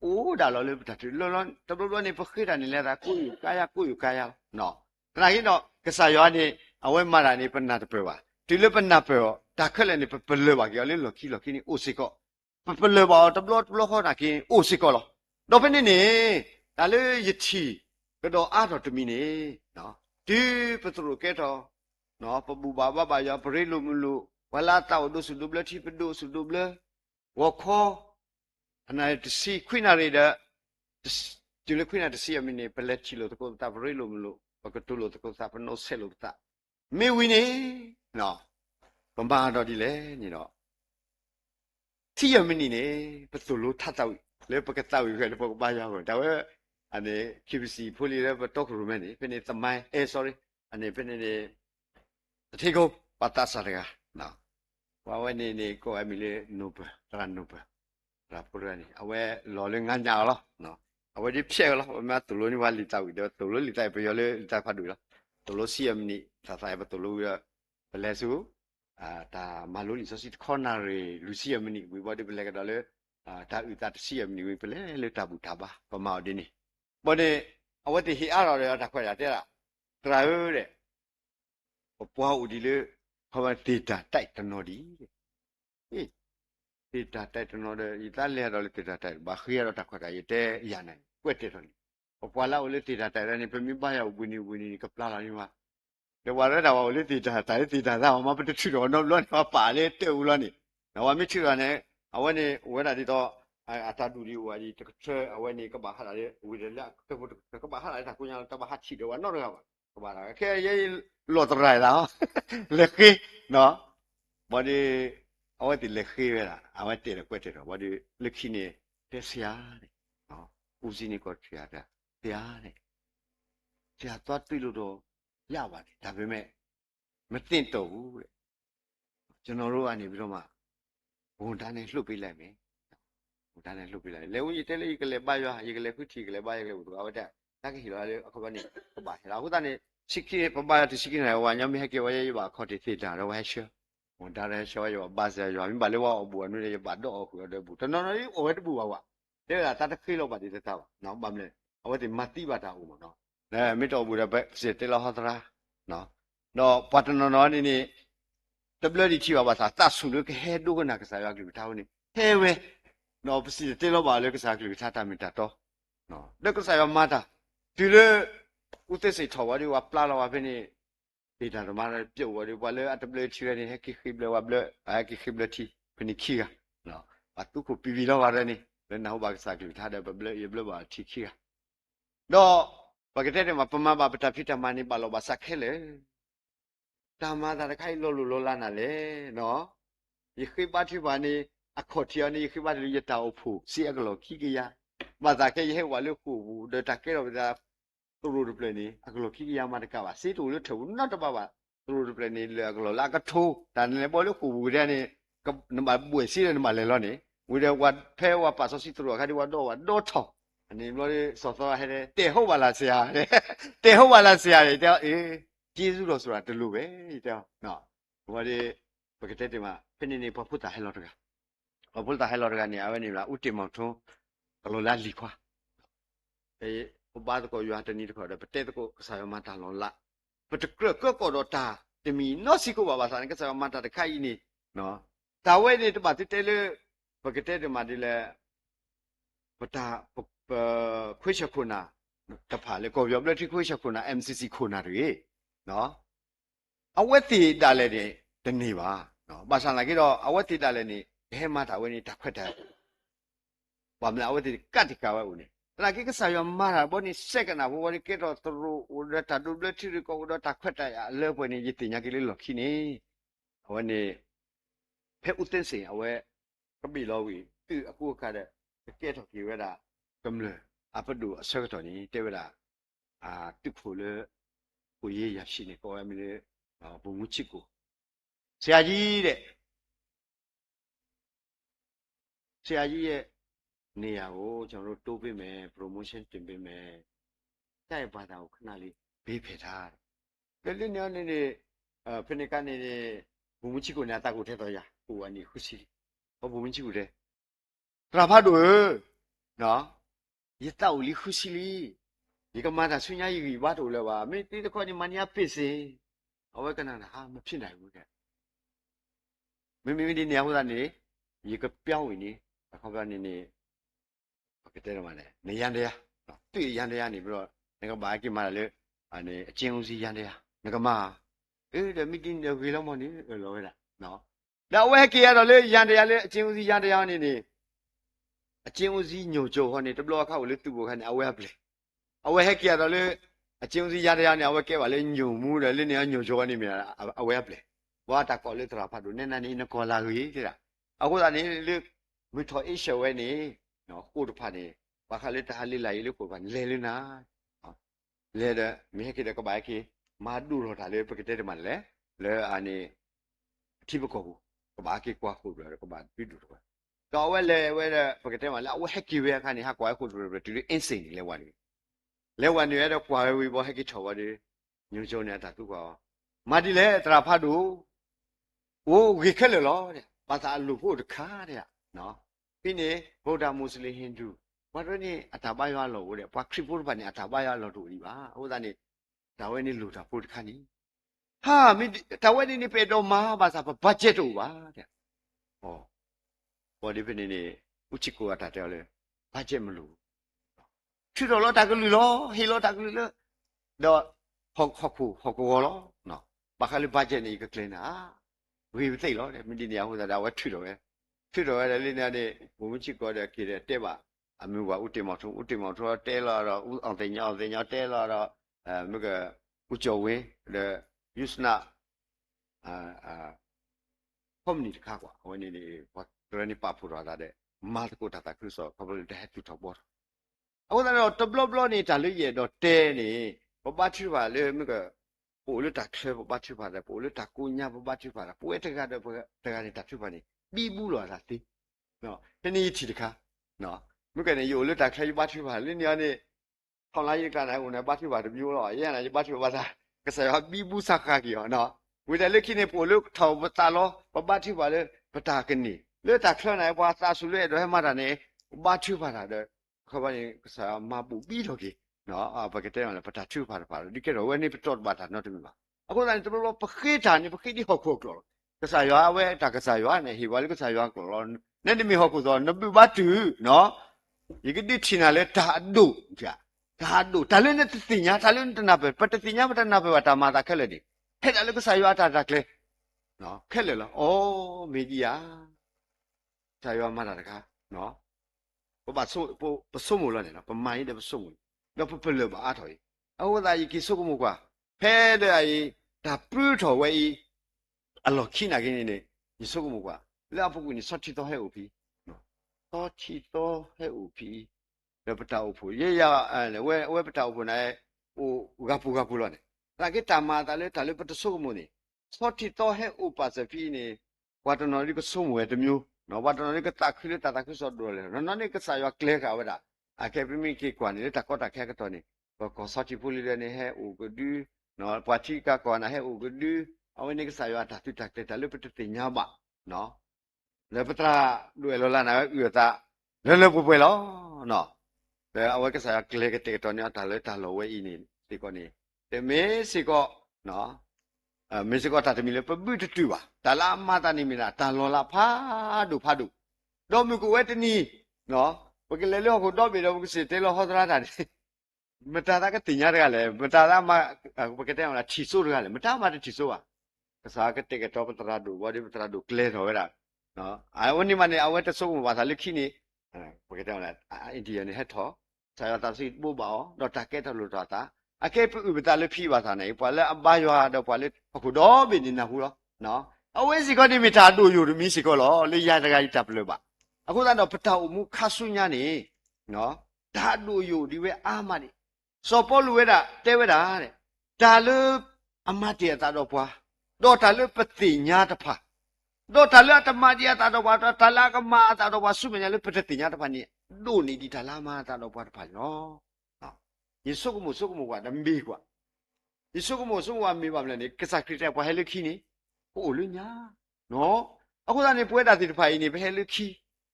အိုးဒါလောလေတတ်လောလောတဘလောနေပခိတာနေလဲတာကိုယူကာယနော်တနာကြီးတော့ကစားရွာနေအဝဲမာတာနေပနာတပွဲပါဒီလေပနာပွဲတာခက်လည်းနေပလေပါကြောလေလော်ခီနေအိုစီကောပလေပါတဘလောခေါ်တာကင်းအိုစီကောလောတော့ဖနေနေဒါလေယချီကတော့အားတော့တမီနေနော်ဒီပထရိုကဲတော့နော်ပပူဘာဘာရပရိလိုမလို့ဝလာတောက်ဒုစုဒုဘလတိပဒုစုဒုဘလဝခောအနာတစီခွိနာရတဲ့ဒီလေခွိနာတစီအမင်းနေပလက်ချီလို့တကောတာပရိလိုမလို့ပကတူလို့တကောတာပနိုဆဲလို့တာမေဝီနေနော်ဘမ္ဘာတော့ဒီလေညီတော့တီယမင်းနေပတူလို့ထတောက်လေပကတောက်ရလေပကဘာရောက်တော့ဒါပဲအနေ KBC ဖိုလီလည်းတော့ခရူမဲနေပြနေသမိုင်းsorry အနေပြနေအထေကိုပတ်တာစားရနော်ဝါဝဲနေကိုအမီလေးနိုဘရာနိုဘရာပရနီအဝဲလော်လငါညာလောနော်အဝဲဒီဖြဲလောအမတူလို့နေဝါလီတောက်တယ်တူလို့လီတိုက်ပြောလေတိုက်ဖတ်တယ်တူလို့စီယမနီသာဆိုင်ပတူလို့ရဘလဲစုဒါမလို့လီဆိုစီခေါနာရီလူစီယမနီဝီဘောဒီဘလဲကတော့လေဒါဥတာစီယမနီဝီဘလဲလေတဘူတာပါပမောက်ဒီနေဘောဒီအဝဲတီဟီအားတော်ရတာခွဲရတဲ့လားတရာရတဲ့ပွားဦးဒီလေဟောမဒေတာတိုက်တနော်ဒီဟေးဒေတာတိုက်တနော်တဲ့ဤသားလဲတော့လေဒေတာတိုက်ဘာခရီးရတော့တခွက်တာရတဲ့ရနိုင်ကွက်တဲ့တော့ပွားလာဦးလေဒေတာတိုက်ရနေပြမိပါရဝီနီကပလာလာနေမှာလေဝါရတာဝလေဒေတာတိုက်ဒေတာသာမပတချီတော့တော့လွတ်တော့ပါလေတဲ့ဦးလားနေနော်မချီရနဲ့အဝဲနေဝဲတာဒီတော့အတာဒူဒီဝါဒီတကချဲအဝဲနေကဘာဟာလေဝီရလကဘာဟာလေတာကုညာတဘာဟာချီတော့နော်တော့ကဘာလာခဲရေးလော်တရိုင်လားလက်ခေနော်ဘာဒီအဝတ်ဒီလက်ခေပဲလားအဝတ်တဲ့ကွက်တဲ့တော့ဘာဒီလက်ခိနေတက်ဆရာတဲ့နော်ဦးစီးနေကောဆရာတဲ့တရားတဲ့ဆရာသွားတွေ့လို့တော့ရပါတယ်ဒါပေမဲ့မသိတော့ဘူးတဲ့ကျွန်တော်တို့ကနေပြီးတော့မှဝန်တန်းနဲ့လှုပ်ပေးလိုက်မယ်ဝန်တန်းနဲ့လှုပ်ပေးလိုက်လေဦးကြီးတဲလေးကလေးပါရွာရေကလေးခုချီကလေးပါရေကလေးဘူးတော့တဲ့တက်ကီလာလေအခုကနေပါလာခုတန်းနေရှိခိပပတရှိခိနေဝါညမဟကေဝရေပါခေါ်တိသေးတာတော့ဟဲ့ရှောဝန်တန်းနဲ့ရှောရောပါစရောမြပါလေဝါအဘူအနုရေပါတော့အခုတော့ဘူးတနော်နော်အဝဲတပူပါကွာတဲ့လားတတ်ခိလောက်ပါဒီသက်ပါနော်ပါမလဲအဝဲဒီမတိပါတာဦးမနော်နဲမိတော်ဘူးတဲ့ဘက်စစ်တေလာဟသရာနော်တော့ပတ်တနော်နော်နေတဘလဒီချီပါပါသာတဆူလို့ခဲဒုကနာကစားရကလူထားဝင်ဟဲဝဲနော်ပစီတေလောက်ပါလေကစားကလူထားတာမီတာတော့နော်လက်ကစားရမတာဒီလေဦးသက်စိတ်ထော်ဝါဒီဝါပလာလာဝါဖနေဒေတာတော့မရပြုတ်ဝါဒီဝါလေအတဘလချီရနေဟက်ခိဘလဝါဘလခိခိဘလတီဖနေခီကနော်အတုကိုပီပီလောက်ပါရနေလည်းနောက်ပါကစားကလူထားတယ်ဘလရဘလဝါတီခီကတော့ဘာကတဲ့မှာပမဘာပတာဖြစ်တမနေပါလောပါစခဲလေတာမသာတခိုင်လို့လောလာနာလေနော်ယခိပါတိပါနေအခုတ်တီယနေယခိပါတိရတာအဖို့စီအကလောခိကရမသာခဲရဲ့ဝါလို့ကိုဘူးဒတာကဲတော့ဒါသူတို့ပလနေအကလောခိကရမတကပါစေတူလို့ထုံနောက်တပါပါသူတို့ပလနေလေအကလောလာကထိုးဒါလည်းပေါ်လို့ကိုဘူးတဲ့နေနမပွေစီရနမလဲလောနေဝီရဝတ်ဖဲဝပါဆိုစီသူတို့ခါဒီဝတော့ထောင်းအနေမလို့စောစောဟဲ့တဲ့ဟုတ်ပါလားဆရာတဲ့ဟုတ်ပါလားဆရာတဲ့အေးကျေးဇူးတော်ဆိုတာတလူပဲတဲ့နော်ဘာဒီပကတဲ့မှာဖင်းနေပဖုတာဟဲလောတကပဖုတာဟဲလောတကနေအဝဲနေလားဥတီမောင်ထုံးဘလိုလားလီခွာအေးဘဘာတကောရွာတနီတခေါ်တယ်ပတဲ့တကောဆာယမတာလောလာပတကကောတော့တာတမီနော်စီကိုပါပါစားနေကဆာယမတာတခိုင်နေနော်တာဝဲနေတပါတဲလေ porque te de madile pata kwisha kuna ta pha le ko yob le ti kwisha kuna MCC kuna re no awati da le ni de ni ba no ba san la ki do awati da le ni he ma ta we ni ta khwet ta ba mla awati kat ti ka wa u ni la ki ka sa yo ma ra bo ni second na bo ni ke do tru u da ta du le ti ko do ta khwet ta ya le bo ni yi ti nya ki le lo ki ni awe ni phe u tin sin awe ka bi lo wi tu a ku ka de ke to ki we da kam le a pa du a sa to ni te we da a tu phu le ko ye ya shi ni ko ya mi le bu mu chi ko ဆရာကြီးတဲ့ဆရာကြီးရဲ့နေရာကိုကျွန်တော်တို့တိုးပေးမယ် promotion တင်ပေးမယ်တိုက်ဘာသာကိုခဏလေးဘေးဖယ်ထားတယ်လေလေနေနေဖိနေကနေဘူမချီကိုနာတာကိုထဲတော့ရဟိုအနေခုစီဟောဘူမချီကိုတဲ့တရာဖတ်တို့နော်ရတောက်လီခုစီလီဒီကမှသာဆွညာကြီးဘာတို့လဲပါမင်းတိတခေါ်နေမနီယာပစ်စေအဝဲကနာဟာမဖြစ်နိုင်ဘူးတဲ့မင်းဒီနေရာဟိုကနေရေကပြောင်းဝင်နေခေါင်းကနေနေကတဲ့မှာလေနေရန်တရားတွေ့ရန်တရားနေပြီးတော့ငါကဘာကိမှလည်းအနေအချင်းဦးစီရန်တရားငါကမတဲ့မီတင်းတွေလောက်မနေလောပဲလားနော်ဒါဝဲကေရတော့လေရန်တရားလေအချင်းဦးစီရန်တရားနေနေအချင်းဦးစီညိုကြဟောနေတဘလောခောက်လေသူ့ဘောခနဲ့အဝဲပလေအဝဲဟက်ကေရတော့လေအချင်းဦးစီရန်တရားနေအဝဲကဲပါလေညိုမှုတယ်လေနေညိုကြနေမြာအဝဲပလေဝါတာကောလေတရာဖတ်လို့နေနေနေကောလာကြီးတဲ့အခုကနေလေမထော်အိရှဝဲနေနော်ကိုတဖတ်နေဘာခလေးတဟာလေးလာရေးလို့ကိုပါလဲလေနာလဲတဲ့မြေကေတဲ့ကဘာကေမာဒူရောတာလေပကတဲ့တယ်မလဲလဲအနေအတိပကောဘူးကဘာကေကွာခုရကဘာပြီးတူတော့ဝဲလေဝဲတဲ့ပကတဲ့မလဲအဝဲဟက်ကီဝဲခါနေဟာကွာခုတူရတူအင်းစိန်လဲဝါနေလဲဝါနေရတော့ကွာဝဲဘောဟက်ကီချော်ဝါနေညုံချုံနေတာသူကွာမာဒီလဲတရာဖတ်တူโอ้เกခက်လေလောတဲ့ဘာသာလူဖို့တခါတဲ့နော်ပြီးနေဗုဒ္ဓမွတ်စလင်ဟိန္ဒူဘာလို့နေအတာပါရလောတဲ့ဘာခရစ်ဖို့ဘာနေအတာပါရလောတို့ဒီပါဟိုသားနေဒါဝဲနေလူတာဖို့တခါနီဟာမင်းဒါဝဲနေပေတော့မှာဘာသာဘတ်ဂျက်တို့ပါတဲ့ဟောဘောဒီဖနေနေဥချီကိုအတာတယ်လေဘတ်ဂျက်မလို့ချီတော့လောတာကလူလောဟီလောတာကလူလောတော့ဟောကိုလောနော်ဘာခါလေဘတ်ဂျက်နေကကလင်းနာဝေသိလို့တဲ့မင်းဒီနေရာဟိုဒါဝဲထွတော့လေလေးနဲ့ဘုံချစ်ကောတဲ့ကေတဲ့တဲ့ပါအမျိုးပါဥတေမောင်ထုံတဲလာတော့ဥအောင်တင်ညောတဲလာတော့မြကဥကျော်ဝင်းတဲ့ယူစနာကွန်မြူနတီခါကွာဟိုနေနေဘာဒရနီပါဖူရတာတဲ့မာတကိုတာခရစ်စောကဘလတဲ့တူတော့ဘောအခုတော့တဘလဘလနေတာလို့ရတော့တဲနေဘဘချူပါလေမြကပိုလတာခဲဘချူပါတဲ့ပိုလတာကိုညာဘချူပါတာပိုတကတော့တကနေတာချူပါနေပြီးဘူးလို့လားသိနော်တနည်းချီတခါနော်မြကနေယိုလတာခဲဘချူပါလင်းညာနေထောင်လိုက်ရကနေဦးနေဘချူပါတမျိုးတော့ရရနေဘချူပါတာကစားရပြီးဘူးစခါကြီးနော်ဝေတယ်လက်ခိနေပိုလို့ထောင်တာလောဘချူပါလေပတာကနေလက်တာခဲနေဘာသာဆူလေတော့မှတာနေဘချူပါတာတဲ့ခဘာနေကစားမပူပြီးတော့ကြီးနော်ဘကတဲ့လည်းပတာချူပါဒီကတော့ဝဲနေပတော့ဘာတာနော်တမီပါအခုလည်းတဘလို့ပခိတာနေပခိတိဟောက်ခုတ်တော့ကစားရွာဝဲတာကစားရွာနေဟိဝါလကစားရွာကလောနဲ့တမီဟောက်ခုတော့နဘဘတူနော်ဒီကတိချင်လည်းဓာဒုကြဓာဒုတလည်းနဲ့တင်ညာတလည်းတနာပဲပတတင်ညာပတနာပဲတာမာတာခက်လေဒီဟဲ့လည်းကစားရွာတာကလေနော်ခက်လေလားဩမေကြီးယာစားရွာမှာတာတကားနော်ပဆိုးပဆိုးမလို့နေနော်ပမိုင်းတယ်ပဆိုးမတော့ပလဘအားထော်အခုသာကြီးကိစုကမကွာဖဲတဲ့ဒါပရထော်ဝဲအလောခိနာကင်းနေဒီစုကမကွာလာပုကူနေစောချီတော့ဟဲ့ဦးပြီနော်စောချီတော့ဟဲ့ဦးပြီလပတာဦးဖို့ရရအဲဝဲပတာဦးဖို့နေဟိုကပူလို့နေဒါကတမာတလည်းပတစုကမနေစောချီတော့ဟဲ့ဦးပါစဖီနေဝါတနော်ဒီကစုံဝဲတမျိုးနော်ဝါတနော်ဒီကတခိလတခိစောတော့လေနော်နေကစားရကလေကဝဲတာအကေပမီကေကွာနေတကောတခဲကတော့နေကောစောချီပူလီနေဟဲ့ဦးကဒူနော်ပွာချီကကောနာဟဲ့ဦးကဒူအဝိနေကစားရတာတူတက်တယ်လည်းပတတင်ညာပါနော်လေပတရာလွယ်လောလာနာဥရတာလဲပွလောနော်အဝိကစားရကလေကတဲ့တော့နေတာလည်းတာလောဝဲဤနေဒီကောနေတမေစီကောနော်မေစီကောတာတမီလေပပုတူပါတာလာမတာနေမီလားတာလောလာဖာဒု တော့မြကိုဝဲတနီနော်ပကလေလောကိုတော့ပြီတော့ကစစ်တဲလောဟောသရာတာမတာတာကတင်ရတယ်ကလည်းမတာတာမှပကတဲ့အောင်လားချီဆိုးရတယ်မတာမှတချီဆိုးอ่ะကစားကတဲ့ကတော့ပတရာဒူဝါဒီပတရာဒူကလဲတော့ရနော်အဝနိမနဲ့အဝဲတဆုပ်မှာပါသာလက်ခိနေပကတဲ့အောင်လားအိန္ဒိယနဲ့ဟက်ထောဆာယတာစီပို့ပါတော့တာကဲတော့လို့တာအကဲပြဥပတာလက်ဖိပါသာနေပွာလဲအပါရွာတော့ပွာလဲအခုတော့ဘင်းနေတာဟူတော့နော်အဝဲစီကောဒီမီတာတူယူမီစီကောလောလေရတကကြီးတပ်လို့ပါအခုတော့ပတောက်မှုခဆုညာနေနော်ဓာတူယူဒီဝဲအာမနေစောပေါ်လူဝဲတာတဲဝဲတာတဲ့ဒါလူအမတ်တရတာတော့ပွာတော့ဒါလူပတိညာတဖာတော့ဒါလူတမကြီးတာတော့ပွာတော့ဒါလာကမတာတော့ပွာဆုမညာလူပတိညာတဖာနေတို့နေဒီဒါလာမတာတော့ပွာတဖာနော်ယေဆုကမှုကဒမ်ဘီကွာယေဆုကမှုမေးပါမလဲနေကစားခရစ်တဲ့ပွာဟဲလူခီနေဟိုလူညာနော်အခုသာနေပွဲတာဒီတဖာနေဘဲလူခီ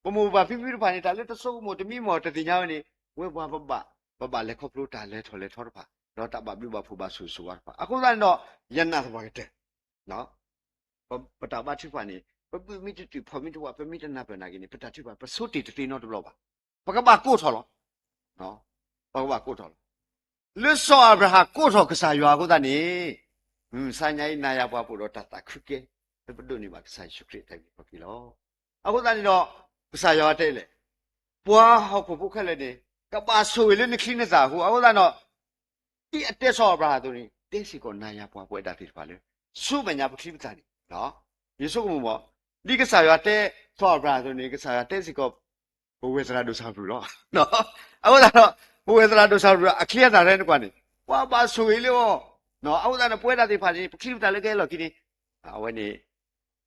ဘမဘာဖိဖိတဖာနေတာလေတဆုကမှုတမိမော်တတိညာနေဝဲပွားပပလက်ခေါပလို့တာလဲထော်လဲထော်တဖာတော့တပပြဘဖူပါဆူဆူပါအခုသာတော့ယန္နာသဘာကတဲ့နော်ပတာပါချိဖာနေပပမိတူဖော်မိတူဝပမိတနာပနာကိနေပတာချိဖာပစုတီတီနော်တော့ပါပကဘာကိုထော်လောနော်ပကဘာကိုထော်လွတ်စောအဗရာကိုထော်ကစားရွာကိုသာနေစညာဤနာယပွားဖို့တော့တတခုကဲပဒုန်ဒီမှာကစားရှုခရစ်တိုက်ပြီလောအခုသာနေတော့ကစားရွာတဲ့လေပွားဟောက်ဖို့ခက်လေနေကပါဆိုရလေနခင်းနေတာဟိုအခုသာတော့ဒီအတက်စောဗရာသူနေတင်းစီကိုနာယပွားပွဲတာတိပါလေစုမညာပခိပတာနေနော်ယေဆုကမမောဒီကစားရွာတဲ့စောဗရာသူနေကစားရွာတဲ့စီကိုဘဝေစရာဒုစားဘူးလောနော်အခုသာတော့ဘဝေစရာဒုစားဘူးအခလျက်တာတဲ့ကွာနေပွားပါဆိုရလေနော်အခုသာတော့ပွဲတာတိပါလေပခိပတာလေကဲလောကိနေအဝဲနေ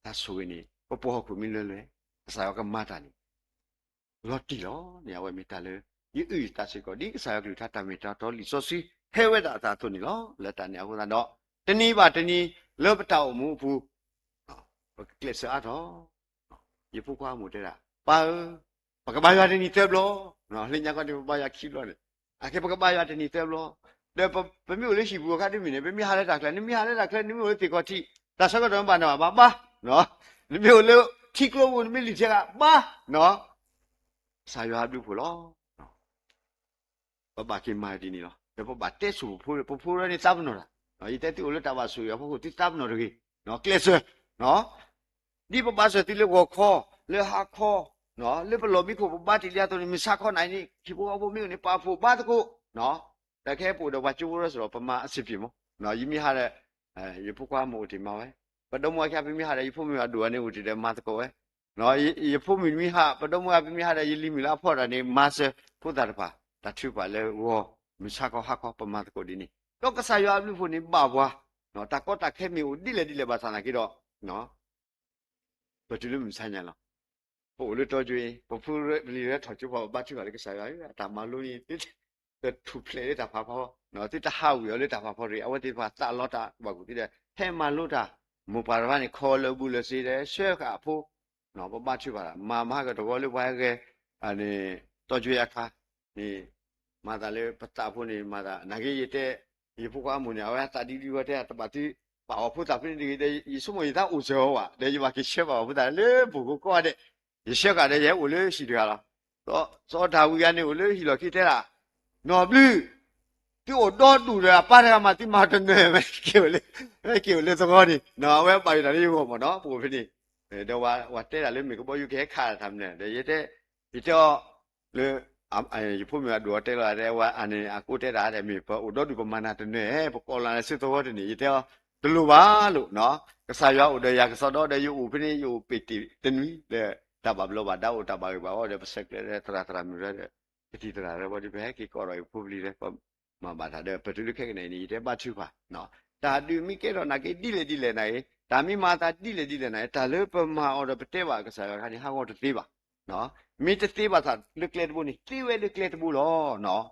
ဒါဆိုရင်ပေါ်ခုမင်းလွယ်ကစားရွာကမတာနေလော်တီလောနေအဝဲမီတာလေဤဥတာစီကိုဒီကစားရွာကလူထတာမီတာတော်လီဆိုစီဟဲဝဲတာသာသူနေလောလက်တန်နေအခုသာတော့တနည်းပါတနည်းလောပတောက်မှုဘူးကလစ်စားတော့ရေဖူခွားမှုတဲ့လားပါပကဘာရွာတနည်းတဲ့ဘလောနော်လင်းညာကတည်းကဘာရခီလောနေအခေပကဘာရွာတနည်းတဲ့ဘလောလေပမျိုးလေးရှိဘူးခါတည်းမင်းပမြဟာလက်တာကလည်းနမဟာလက်တာကလည်းနမျိုးလေးတေကောတိဒါဆက်ကတော့ဘာနော်ပါနော်နမျိုးလေးထိကလို့မင်းလီချက်ကပါနော်ဆာရွာပြုဖို့လောပပကိမာဒီနီလောပပတက်ဆူဖိုးရနေတပ်နော်နော်ဤတက်တူလို့တာပါဆူရဖို့တိတပ်နော်ရီနော်ကလစ်ဆာနော်ဒီပပဆတိလေကိုခေါ်လေဟာခေါ်နော်လေပလောမီကိုပပတိလျာတော့မစခေါ်နိုင်နီခိဘောအဖို့မျိုးနေပါဖို့ပါတကိုနော်တခဲပို့တော့ဝကျိုးရဆိုတော့ပမာအစ်ပြမနော်ယီမီဟာတဲ့ရေဖူခွားမို့ဒီမှာပဲပဒုံမွားချပြမိဟာတဲ့ရေဖူမျိုးအတူအနေဦးတည်းမတ်ကောပဲနော်ရေဖူမီမိဟာပဒုံမွားပြမိဟာတဲ့ရေလီမီလာဖော်တာနေမတ်ဖုတာပါတထူပါလေဝမစခေါ်ဟာခေါ်ပမာတကိုဒီနီတော့ကစားရွာလူဖို့နေပါဘွားနော်တကောတခဲမီဦးဒီလေပါဆာနာကြတော့နော်ဘယ်သူလို့မဆိုင်ညာလားပို့လို့တော့ကျွေးပဖူလီရထော်ချပါဘာချပါလေကစားရွာတာမလို့ရင်to play တာပါပေါ့နော်တိတဟဝရလေတာပါပေါ့ရီအဝတိပါတာလောတာဘာကူတိတဲ့ဟဲမလို့တာမူပါရပါနေခေါ်လို့ဘူးလို့စီတယ်ဆွဲကအဖို့နော်ပပချပါလားမာမကတော့လို့ဘာကဲအနေတော့ကျွေးအခါနေမာတာလေပတာဖို့နေမာတာနာကြီးရတဲ့ရေဖို့ကအမှုနေအဝတာဒီဒီဝတဲ့တပတ်တိပါဖို့တာပြင်းဒီတဲ့ရေစုမရတာဥစောဝါလေဘာကိရှေပါဖို့တာလေဘူကိုကွာတဲ့ရေရှက်ကလည်းရဲဦးလို့ရှိတယ်လားတော့စောတာဝီကနေဦးလို့ရှိလို့ခိတဲ့လားနော်ဘလူပြိုတော့တူတယ်ပါရမတိမာတနေပဲကေလေသဘောဒီနော်ဝဲပိုင်တယ်ရေဘောမနော်ပိုဖြစ်နေတော့ဝတဲတာလေမြေကပေါ်ယူခဲခါတာမယ်တဲ့ရတဲ့ဒီတော့လေရေဖို့မြေတော့တဲလာတဲ့ဝအနေအကိုတဲတာတဲ့မြေပေါ်တော့ဒီပမာဏတနေပကောလာစစ်သဘောတနေရတဲ့ဒလူပါလို့နော်ကစားရွာဥဒရကစားတော့တဲ့ယူဖိနေယူပီတီတနွီတဲ့တဘဘလောပါတော့တဘဘာဟောတဲ့ပစက်ကတဲ့တရာမြရတဲ့ဒီတရာရဘောဒီဘဲကီကော်ရပူပလီတဲ့မဘာတာတဲ့ပတူလခက်ကနေနေတဲ့ပတ်ချူပါနော်ဒါတူမိကဲတော့နာကေတိလေနိုင်ဒါမိမာတာတိလေနိုင်ဒါလေပမာအော်ပတဲပါကစားရခါဒီဟာကောတသေးပါနော်မိတသေးပါသာလွက်ကလက်ဘူးနိတိဝဲလွက်ကလက်ဘူးလောနော်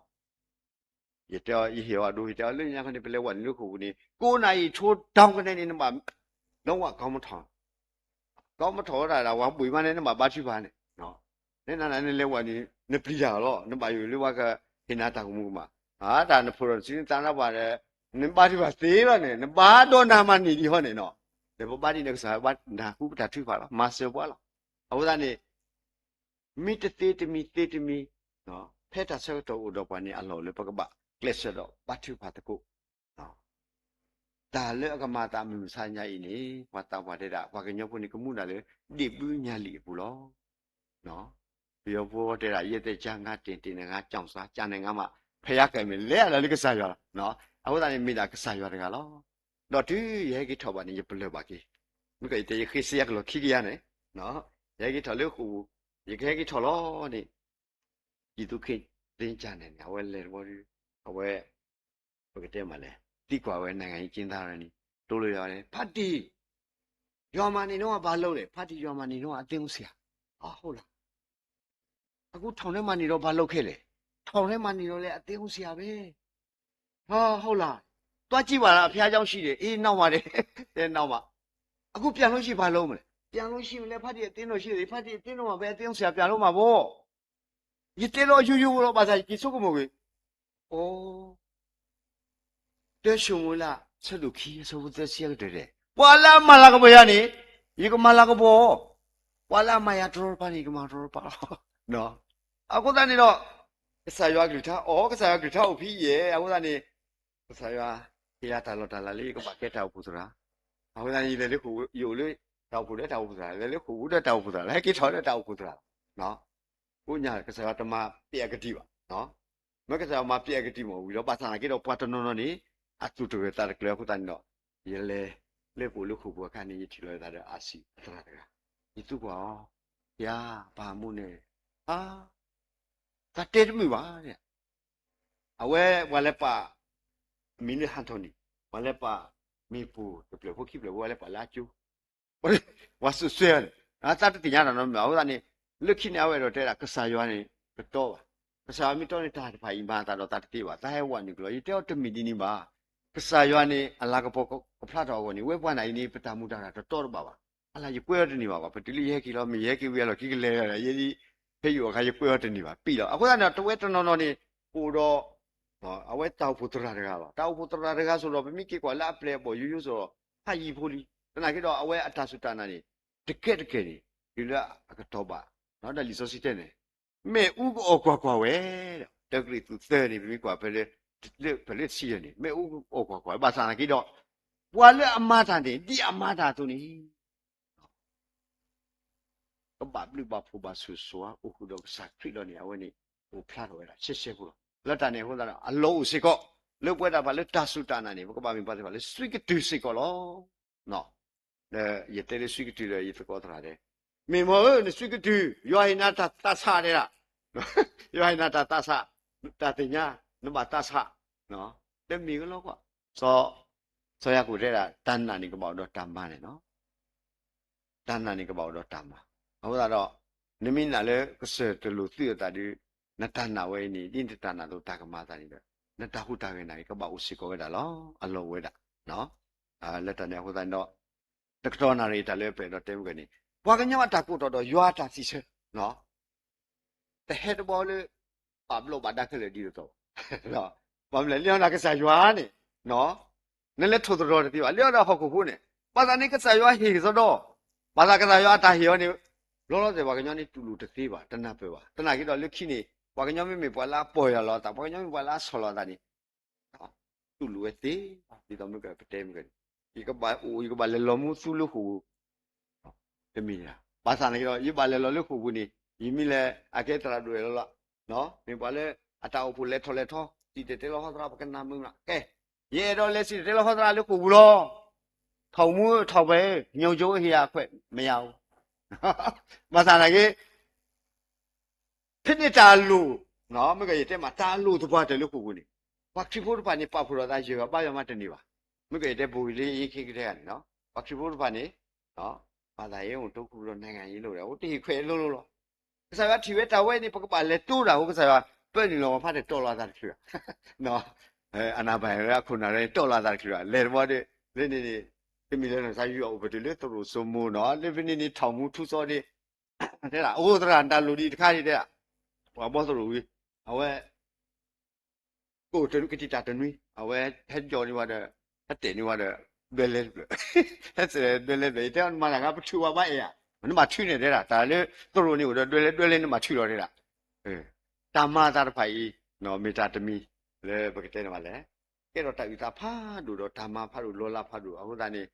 ရတော့ဤဟေဝဒူရတော့လင်းရခနေပလဲဝတ်လူခုဘူးနိကိုနိုင်ချိုးတောင်းကနေနေမှာလုံးဝကောင်းမထောင်တာဝါပွေမနဲ့မှာပါချူပါနဲ့နော်နေနာနေလဲဝတ်နိနပလီယာတော့နပါယူလေဝါကဟိနာတာကူမှုမှာဟာဒါနဖိုရစီတန်လာပါတယ်နပါတိပါသေးပါနဲ့နပါတော့နာမနေဒီဟောနေနော်ဒီပပါတိနဲ့ကစားဘာနာခုပတာထွပါလားမာဆယ်ပွားလားအခုသားနေ မိတသေးတမီသေးတမီနော်ဖက်တာဆောက်တော့တော့ပါနေအလောလေပကပကလစ်တော့ပတ်ထူဖတ်ကုနော်ဒါလေအကမတာမြူဆိုင်ညာဤနေဝတ်တာဝတဲ့တာဘာကညောပုန်ကမှုနာလေဒီပူညာလီဘူးလောနော်ပြီးတော့ဘောတဲ့တာရက်တဲ့ချာငါတင်ငါကြောင်စားကြံနေငါမှဖျားကဲမယ်လဲလာလေကစားရနော်အခုတည်းမိတာကစားရတကလောတော့ဒီရဲကြီးထောက်ပါနေဘလပါကြီးမိကတဲ့ခိစီရကလောခိကရနေနော်ရဲကြီးထောက်လို့ခုရေခဲကြီးထော်လို့နေဒီဒုခိတင်းကြနေအဝဲလေဘောဒီအဝဲဘယ်ကတဲ့မလဲတိကွာဝဲနိုင်ငံကြီးကျင်းသားရနေတိုးလို့ရတယ်ဖတ်တီရွာမနေတော့ဘာလုပ်လဲဖတ်တီရွာမနေတော့အတင်းဆရာဟာဟုတ်လားအခုထောင်ထဲမှာနေတော့ဘာလုပ်ခဲ့လဲထောင်ထဲမှာနေတော့လေအတင်းဆရာပဲဟာဟုတ်လားတွားကြည့်ပါလားအဖျားเจ้าရှိတယ်အေးနောက်ပါတယ်တဲ့နောက်မှာအခုပြန်လို့ရှိဘာလုပ်မလဲပြန်လို့ရှိရင်လည်းဖတ်တီအတင်းတော့ရှိတယ်ဖတ်တီအတင်းတော့မှာပဲအတင်းဆရာပြန်လို့မှာပေါ့ဒီတင်းတော့ယူတော့ပါစားကြည့်စုကမို့ကြီးဩတဲ့ရှုံလားဆက်လို့ခီးဆိုတဲ့ဆရာတဲ့ပွာလာမလာကဘယာနေဒီကမလာကဘောပွာလာမယာတော်ပါနေကမတော်ပါနော်အခုတည်းတော့ကစားရွာကထားကစားရွာကထားဦးရဲ့အခုတည်းကစားရွာဒီလာတာလေးကပါကက်တောက်ဘူးဆိုတာအခုတည်းလေခုယူလို့တောက်ဘူးလေတောက်ဘူးဆိုတာလေခုဦးတဲ့တောက်ဘူးဆိုတာလေကိထောတဲ့တောက်ဘူးဆိုတာနော်ကိုညာကစားရွာတမပြက်ကတိပါနော်မကစားမပြက်ကတိမဟုတ်ဘူးတော့ပါsanaကတော့ပွားတနော်နေအတူတူတာကလေးခုတည်းတော့ရေလေပိုလို့ခုဘခါနေထီလို့တာအစီတရာဒီသူကွာရာဘာမှုနေဟာတတဲမှုပါတဲ့အဝဲဝါလက်ပါမင်းဟန်တိုနီဝါလက်ပါမေပူတပလခုခိပလဝါလက်ပါလာကျူဝါဆူဆွဲအတတ်တင်ရတာနော်ဟိုကနေလွတ်ခိနေဝဲတော့တဲ့ကစားရွာနေတော့ပါကစားမီတော့နေတာဖိုင်ဘာတာတော့တတ်တိပါတာဟဲဝါနီကလောဤတဲ့တမီဒီနီပါကစားရွာနေအလာကပေါ်ကဖလာတော်ကိုနေဝဲပွားနိုင်နေပတာမှုတာတော့ပါအလာရကွဲရနေပါပတိလိရဲကီလောမရဲကီဝဲလောခိကလဲရရေးဒီဖေးရခါရကွဲရနေပါပြီတော့အခုကတော့တဝဲတနော်နေဟိုတော့အဝဲတောက်ဖို့တရာတကားပါတောက်ဖို့တရာတကားဆိုတော့မိကေကွာလာပလေပေါ်ယူဆိုတော့ဟာကြီးဖိုလီတနာကတော့အဝဲအတာစုတာနာနေတကက်ဒီလာကတော့ပါနော်ဒါလီဆိုစီတဲ့နေမဲဥကောကွာဝဲတဲ့တကလီသူသဲနေပြီကွာဖဲလေစီရနေမဲဥကောကွာဘာသာနာကတော့ဘွာလေအမတာနေဒီအမတာသူနေဘာဘလူဘာဖူဘာဆူဆွာအခုတော့စခရီလောနေအဝဲနေဟိုဖလာတော့ရရှက်ဘူးလက်တန်နေဟိုတာအလုံးစိကောလုတ်ပွဲတာဘာလဲတာဆူတာနာနေဘကဘာမင်းပါစေပါလေဆွိကတူစိကောလောနော်ရတဲ့လေဆွိကတူလေရဖကောတရာတဲ့မင်းမောဆွိကတူယောဟိနာတာတဆာတဲ့လားယောဟိနာတာတဆာတာတင်ညာနမတဆာနော်တဲ့မီကလောကွာဆောရကူတဲ့တန်နာနေကပေါ့တော့တမ်းပါနေနော်တန်နာနေကပေါ့တော့တမ်းပါဟုတ်တာတော့နမင်းလာလေကစတလူသိတာဒီနတနာဝဲနေဒီတနာလို့တာကမာတာနေတယ်နတဟုတာဝင်နိုင်ကပေါ့ဦးစီကောဝဲတာလောအလောဝဲတာနော်လက်တနေဟိုတိုင်းတော့တကတော်နာရီတလည်းပဲတော့တဲမှုကနေဘွာကညမတာကုတော့ရွာတာစီစနော်တဟက်ဘောလေပဘလောဘာဒါကလေးဒီတော့နော်ဘာမလဲလျောင်းတာကစားရွာနေနော်နည်းလဲထိုးတော်တယ်ပြောလျောင်းတာဟောက်ခုနေပါတာနေကစားရွာဟေဆိုတော့ဘာသာကစားရွာတာဟေရောနေလောလောဆယ်ဘာကညနေတူလူတစ်သေးပါတနပ်ပဲပါတနပ်ကြီးတော့လက်ခိနေဘာကညမေပွာလာပေါ်ရလောတာဘာကညမေပွာလာဆောလာတာနေတူလူရဲ့သေးဒီတော့မြကပတဲမြကဒီကဘာအိုဒီကဘာလေလောမှုသူလို့ခုတမီလားဘာသာနေတော့ဒီဘာလေလောလို့ခုဘူးနေဒီမိလေအကဲတရာတွေလောလားနော်ဒီဘာလေအတောက်ဖို့လက်ထော်ဒီတဲလောဟောတာပကနာမလားကဲရေတော့လက်စီတဲလောဟောတာလို့ခုဘူးလောထောင်မှုထောက်ပဲညုံကျိုးဟေရခွက်မရဘူးမဆာနာကြီးဖိနေတာလူနော်မကရတဲ့မှာတာလူတပွားတယ်လို့ကိုကိုနေဘာခီဖို့ပါနေပဖို့တာရေပါရမတနေပါမကရတဲ့ဘူလေးရေးခိတဲ့ကနေနော်ဘာခီဖို့ပါနေနော်ဘာသာရေးကိုတုတ်ခုလို့နိုင်ငံရေးလို့ရဟိုတီခွဲလို့ကစားရထီဝဲတာဝဲနေပကပါလေတူးတာဟုတ်ကစားရတွဲနေလို့မဖတ်တဲ့တော်လာတာခီနော်အနာပိုင်ရခုနာရဲတော်လာတာခီလေဘောတဲ့နေဒီမီလည်းစာယူအောင်ဘယ်လိုလဲသူတို့စုံမို့နော်လေဗင်းနေထောင်မှုထူစောတဲ့တဲ့လားအိုးတရန်တလူဒီတခါနေတဲ့ဘာဘောဆိုလို့အဝဲကိုတနုကတိတာတနွေအဝဲဟက်ကြော်နေပါတဲ့ဟက်တယ်နေပါတဲ့ဘယ်လဲဟက်စဲဘယ်လဲဘယ်တောင်မလာကပထူပါအေး那么去年的啦，但是多少年我对那么去了的啦，大妈咋的拍伊，喏没咋的咪，来不给带嘛来，给到大鱼大怕ดู到大妈怕ดู罗拉怕ดู，啊，我咱呢，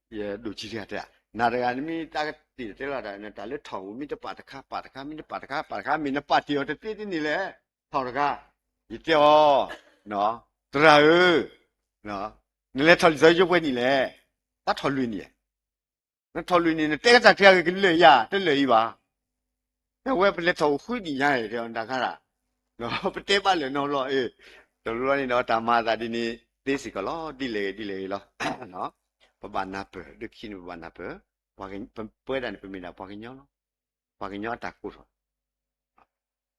也ดู几天的，那这个咪大个地的了的，那但是头咪的把它卡，咪的把它卡，咪的把掉的地的你嘞，头的个，一掉，喏，对啦喏，你来头里头就问你嘞，他头里你。那讨论呢？这个咋这样个累呀？这累吧？那我也不来讨会你呀，这样大看啦。然后不对吧？人了，到了你那大妈在的呢，这是个咯，地雷咯，喏，不办那不，都去不办那不，不然不明了，把个鸟咯，把个鸟打过了。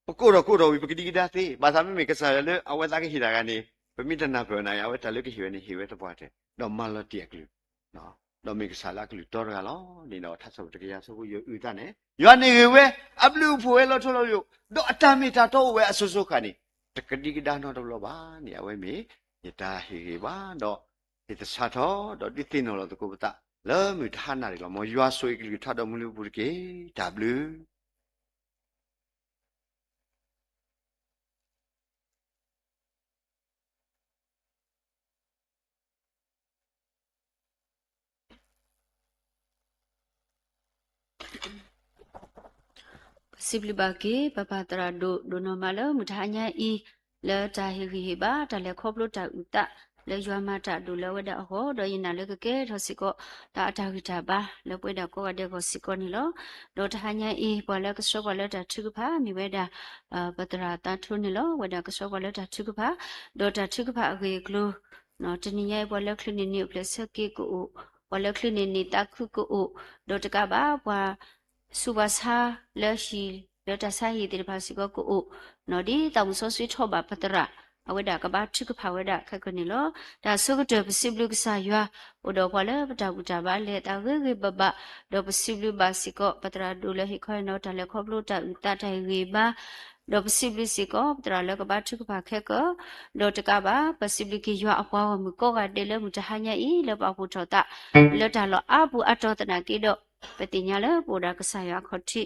不过了，不给你给他噻，把他们每个啥了，啊，我咋个去那个呢？不明的那不那呀，我咋了个喜欢的喜欢的不的，那马了点个，喏。เรามีกษาละกลุตอร์กันล้อนี่เนาะทัศน์ตะกี้ยาสกุอยู่ตาเนี่ยย้อนนี่เว้อับลูผู้เอเราทุเราอยู่ดอกตามีตาโตเว้อสุๆกันนี่ตะกดีกดานอตบลอบาเนี่ยเว้มียตาเฮบาดอกอิตสาทอดอกดิตินอเราตะกุบตะเลมีทานาริเรามอยาสวยกลุทัดมุลุบุรเกดับลูสิบลิบาเกปะปะตราโดนมาแล้วมุทาญาอีแล้วจาฮิฮิบาตะเลคอบลุตะอุตะแล้วยัวมาตะดูแล้ววดะโหดอยินาเลกเกทอสิก็ตาอะตาฮิตาบาแล้วป่วยดะก็วะเดก็สิก็นี่ลอโดทาญาอีปอแล้วก็สอบแล้วตะทึกพามีเวดะปะตราตาทุนี่ลอวดะก็สอบแล้วตะทึกพาโดตะทึกพาเกกลูเนาะตะนี่ยปอแล้วคลินินี่เพลสเกกูปอแล้วคลินินี่ตะคุกูโดตะกะบาปวาสุบาสาแล้วชีแล้วจะใช้ยีติภาษิก็กูนอดีตามสอสุทอบาพัตระเอาไว้ด่ากับบ้าทึกภาวะด่าแค่คนนี้ล้อด่าสุกเดือบสิบลูกสายว่าอุดพอแล้วด่าบุจาบาเลตาเกบบ้าดอกสิบลูกบาสิก็พัตระดูแลให้ค่อยนอตาเลครอบลูกตาอุตาไทยเกบ้าดอกสิบลูกสิก็พัตระแล้วกับบ้าทึกภาแค่ก็ดอกตะกาบ้าสิบลูกกี่ว่าเอาว่ามือก็กาเดลมุจหายาอีแล้วปาบุจตาแล้วด่าล้ออาบุอัตตนากิดปฏิญญาแล้วปูดากษายาขอที่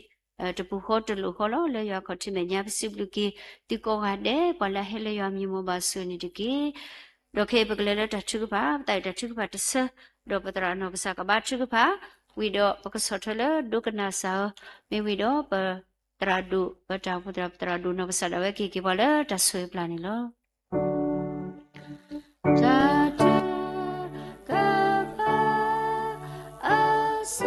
ตะปูขอตะลุขอล้อเลยยาขอที่แม่ญาสิบลูกกี่ติโกกาเดกว่าละเฮเลยยามีโมบาสุนิดิกีดอกเคปกเลแล้วตะทึกภาไตตะทึกภาตะเสดอกปตระนอกษากบาทึกภาวิดอปกสอทเลดุกนาสาเมวิดอปตราดุปตาพุตระปตราดุนอกษาดะเวกิกิบาเลตะสวยปลานิลอจาตุกะปะอาส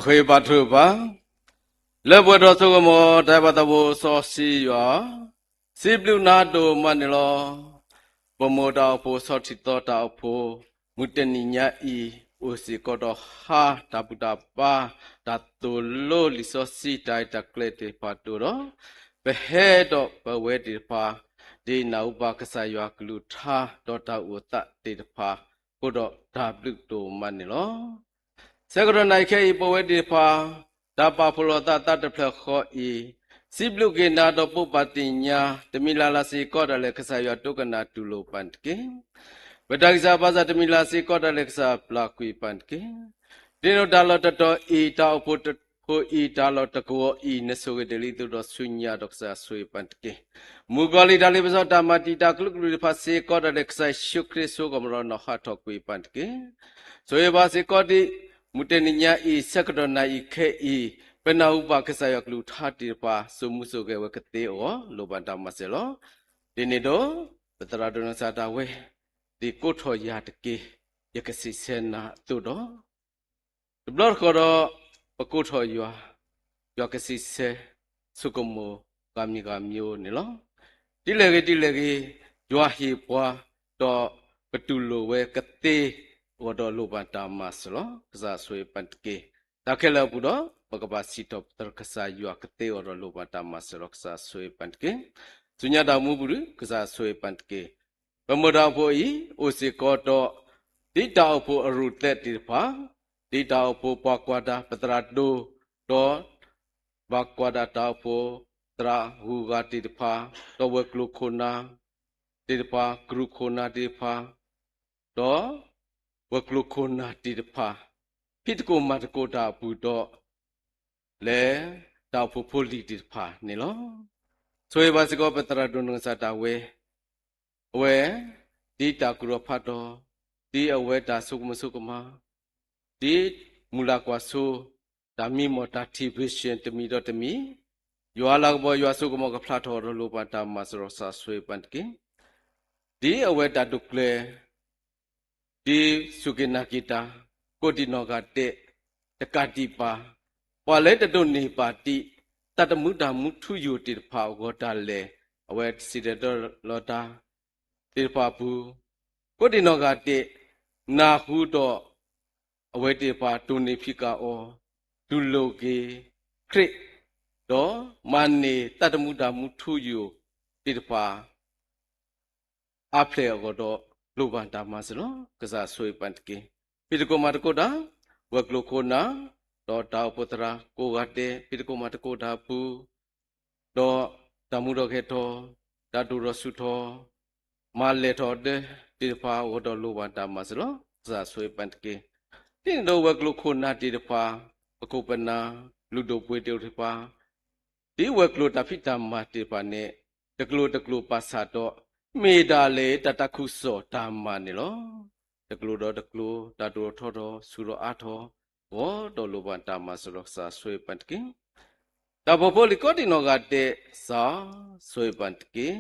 เคยปัทุปะเลบวดสุกโมไดบตะโวซอซียอสิบลูนาโตมันนี่ลอปโมดาโพซอติตอตาโพมุตนิญาอีโอสิกอดฮาตาบุตาปาตาโตโลลิซอซีไดตะเกลเตปาตุรอเปเฮดอปเวติปาดีนาอุปากษายากลุทาดอตาอุตะติตปาปุดอดาบลุโตมันนี่ลอสกรณัยเคยปเวติปาดาปาพลตาตาตะเพลขออีสิบลูกเกนาดปุปติญาตมิลาลาสิกอดะเลกษายตุกนาตุโลปันตเกเวดักษาภาษาตมิลาสิกอดะเลกษาปลากุยปันตเกดิโนดาลตตออีตาอุปต ဖိုဤတာလောတကောဤနဆုကတလီတုတော်ဆွညာဒုက္ခဆွေပန်တကေမူဂလီဒါလီပဇောတာမတိတာကလုကလူဖာစေကောဒလက်ဆိုင်ရှုခရစ်ဆိုကမရောနဟာထောကွေပန်တကေဆိုရပါစေကောတိမူတနိညာဤစကတော်နာဤခဲဤပနာဥပခဆယကလူထာတိပါစုမှုစုကဝကတေဩလောဘတာမဆေလောဒီနေ့တော့ပတရာဒနစာတာဝဲဒီကိုထောရာတကေယကစီစေနာတုတော့ဘလော့ခေါ်တော့ပကုထော်ရွာကစီစေစုကမောကမီကမျိုးနေလောတိလေကြီးရွာဟီပွားတော့ပတူလိုဝဲကတေဝတော်လိုပန်တာမဆလောကစားဆွေပန်တကေတခဲလဘူးတော့ပကပါစီတော့တကစားရွာကတေဝတော်လိုပန်တာမဆလောကစားဆွေပန်တကေဇုညာတော်မူဘူးကစားဆွေပန်တကေဘမတော်ဖို့ဤအိုစီကောတော့တိတောက်ဖို့အရုတက်တိဖာတိတောက်ဖို့ပွားကွာတာပတရာတိုတော့ဘကွာတာတောက်ဖို့တရာဟူဂါတိတဖာတော့ဝကလုခုနာတိတဖာဂရုခုနာတိဖာတော့ဝကလုခုနာတိတဖာဖိတကိုမတ်ကိုတာဘူးတော့လေတောက်ဖို့ဖိုလီတိတဖာနေလောဆွေပါစကောပတရာတိုနစတာဝဲဒီတာကုရဖတ်တော်ဒီအဝဲတာစုကမစုကမဒီမူလာကွာဆိုဒါမီမောတာတီဗီရှင်တမီတော့တမီရွာလောက်ပေါ်ရွာစုကမောကဖလာတော်လိုပါတာမဆရောဆာဆွေပန်တကင်ဒီအဝဲတာဒုကလေဒီစုကိနာကိတာကိုတီနောကတဲ့တကတိပါပွာလဲတတုနေပါတိတတမှုတာမှုထုယိုတိဖာဝတာလေအဝဲစီရတော်လောတာတိဖာဘူးကိုတီနောကတဲ့နာဟုတော့အဝဲတေပါတူနေဖိကာအောဒုလောကေခရစ်တော့မနေတတမှုတာမှုထုယိုတိတပါအဖလေကတော့လိုပန်တာမစလောကစားဆွေပန်တကေပိတကိုမတကိုတာဝကလိုခိုနာတော့တောက်ပတရာကိုကတဲ့ပိတကိုမတကိုတာဘူးတော့တမှုတော့ခေတော်တတူရဆုတော်မလေတော်တဲ့တိတပါဝတော်လိုပန်တာမစလောကစားဆွေပန်တကေတင်းတော့ဝကလိုခိုနာတိတပါပကုပနာလူတို့ပွေတေတပါဒီဝကလိုတဖိတမတိပါနဲ့တကလိုပါစာတော့မေဒါလေတတခုစောတာမနေလောတကလိုတော့တကလိုတတူထောတော်ဆူတော်အားတော်ဝေါ်တော်လိုပန်တာမစလောစာဆွေပန်တကင်တဘဖို့လီကိုတီနောကတဲ့စာဆွေပန်တကင်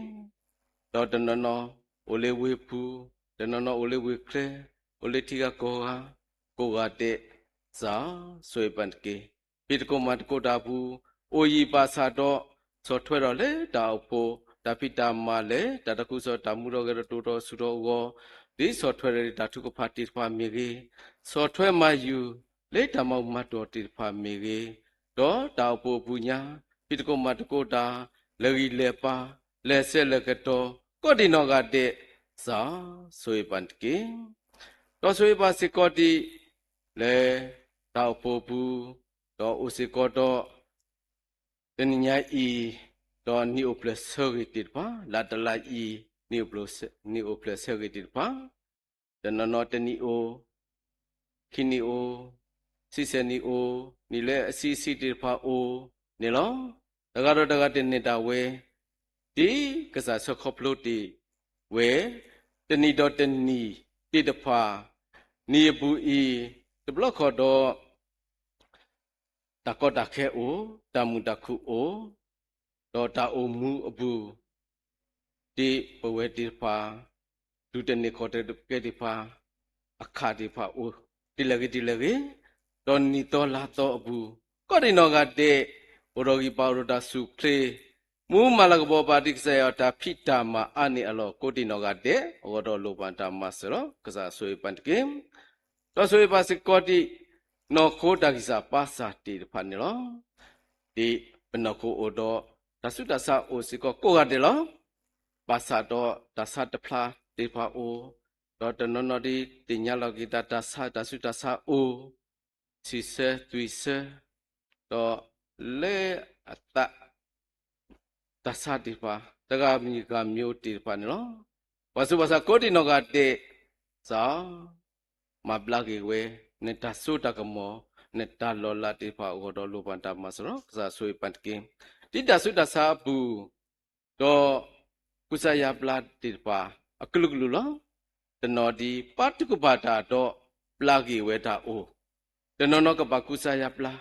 တော့တနနောအိုလေဝေဖူတနနောအိုလေဝေခလေအိုလေတီကကိုကတဲ့စာဆွေပန်တကေပိတကိုမတ်ကိုတာဘူးအိုယီပါစာတော့စောထွဲတော့လေတောက်ဖို့တပိတာမလေတတခုစောတမှုတော့ကရတူတော်ဆူတော်ဝဒီစောထွဲရတာထုကဖာတိဖာမေကြီးစောထွဲမယူလေတမောက်မတ်တော်တိဖာမေကြီးတော့တောက်ဖို့ဘူးညာပိတကိုမတ်ကိုတာလေကြီးလေပါလေဆက်လေကတော့ကိုဒီနောကတဲ့စာဆွေပန်တကေတော့ဆွေပါစကောတိလေတောက်ဖို့ဘူးတော့ဥစီကောတော့တနညာဤတော့နီအိုပလက်ဆာဂီတိပါလာတလာဤနီအိုပလက်ဆာဂီတိပါတနနောတနီအိုခီနီအိုစီစနီအိုနီလေအစီစီတိပါအိုနေလောတကတော့တကတင်နေတာဝဲဒီကစားစခေါပလို့တီဝဲတနီတော့တနီတိတဖာနီဘူးဤတဘလခေါ်တော့တကောတခဲအိုတမှုတခုအိုတော့တာအိုမူအဘူးဒီပဝဲတိဖာဒုတနေခေါ်တဲ့ကဲတိဖာအခါတိဖာအိုတိလကေတော့နီတော်လာတော့အဘူးကောဒီနောကတဲ့ဘရောဂီပါရတာစုခလေမူမလကဘောပါတိကစေယတာဖိတာမအာနိအလောကိုတိနောကတဲ့ဟောတော်လောပန်တာမဆရောကစားဆွေပန်တကေတော့ဆွေပါစကောတိနောခိုတာကိစာပါစာတီဖာနေလောဒီပနခိုအိုတော့တဆုတဆာအိုစီကိုကတဲ့လောပါစာတော့တဆာတဖလာတေဖာအိုတော့တနနောဒီတင်ညာလောကိတတဆာတဆုတဆာအိုစီစသွိစတော့လေအတတဆာတေဖာတကမီကမျိုးတေဖာနေလောဝဆုပါစာကိုတိနောကတဲ့စာမဘလာကေဝဲနေတာဆုတကမော neta lola tipa ogodo lubanta masro kasa sui pantkin tita suta sabu do kusaya bla tipa akluglu lo tenodi patuku bata do plagi weta o tenono kapa kusaya bla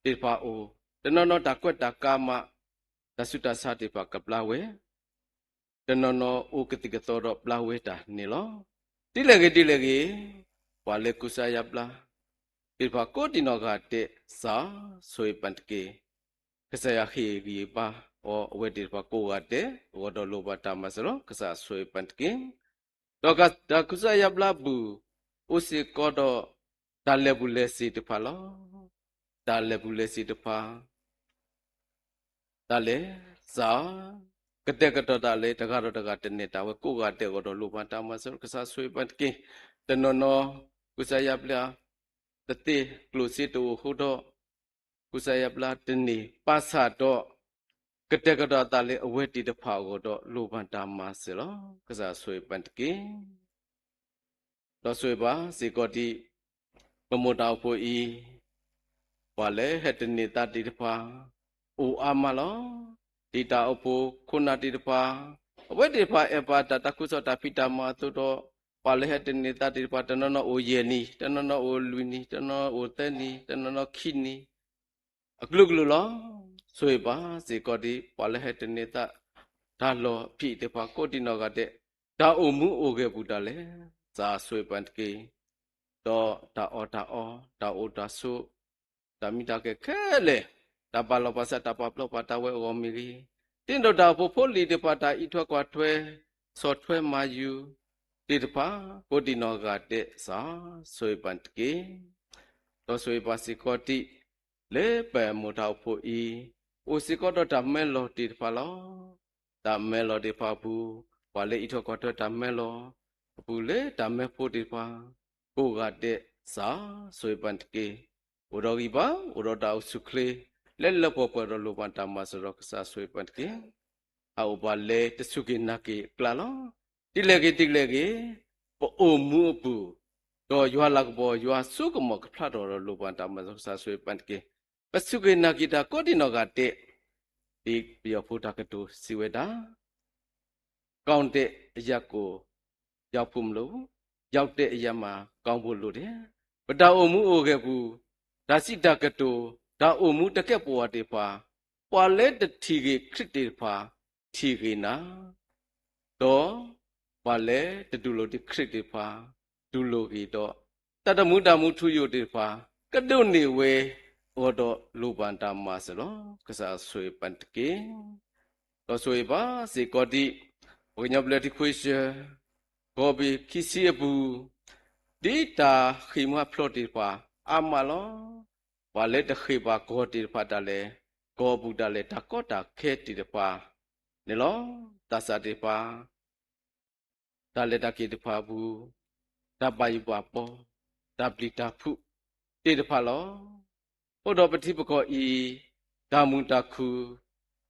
tipa o tenono dakwet dakama dasuta sa tipa kapla we tenono o ketika toro pla weta nilo tilagi wale kusaya bla tipa ko dinoga te sa sui pantke kasaya hi ba o wedi pa ko ate odo loba tamasro kasa sui pantke doga da kusaya bla bu usi kodo dalebule si te palo dalebule si te pa dale sa kete dale daga tene tawe ko ate odo loba tamasro kasa sui pantke tenono kusaya bla tete close to hudo kusaya bla tene pasa do kete tale aweti de pha go loban tamasro kasa sui pantke do sui ba sikoti pamota pho i wale hetene tati de pha o amalo dita opo khunati de pha aweti pha epa tatakuso ta pita ma to do wale hetene tati de pha tanono o yeni tanono o luini tanono o teni tanono khini agluglu lo sui ba sikoti wale hetene ta da lo phi de pha kotino ga de da o mu o ge buta le za sui pantke do da o da su da mi da ke khele da ba lo pa sa da pa plo pa ta we o mi ri tin do da pho li de pa ta i thwa kwa thwe so thwe ma yu ti de pa kotino ga de za sui pantke do sui pa si ko ti le pe mo da pho i o si ko do da me lo ti de pa lo da me lo de pa bu wale i thwa kwa thwe da me lo bu le da me pho de pa ko ga de sa sui pantke urogi ba uroda usukle le le po po ro lo ban ta ma so ro sa sui pantke au ba le tsuki naki klalo tilegi po o mu bu do ywa lak bo ywa su ko mo khla do lo ban ta ma so sa sui pantke tsuki naki da ko di no ga de di pyo phu ta ka tu si we da kaung de yak ko yak phu mlo yak de ya ma kaung phu lo de ba da o mu o ge bu da si da ka tu da o mu ta ke po wa de pa pwa le de thi ge khrit de pa thi ge na do pwa le de du lo de khrit de pa du lo ge do ta da mu thu yo de pa ka du ni we o do lu ban ta ma so lo ka sa sui pan ke do sui ba si ko di o nya ble di question go bi kisi bu di ta khima plot de pa ama lo wale de khiba go ti pa ta le go bu ta le ta ko ta khe ti de pa ne lo ta sa de pa ta le ta ki de pa bu ta pa yu pa po ta pli ta phu ti de pa lo ho do pati pa ko i da mu ta khu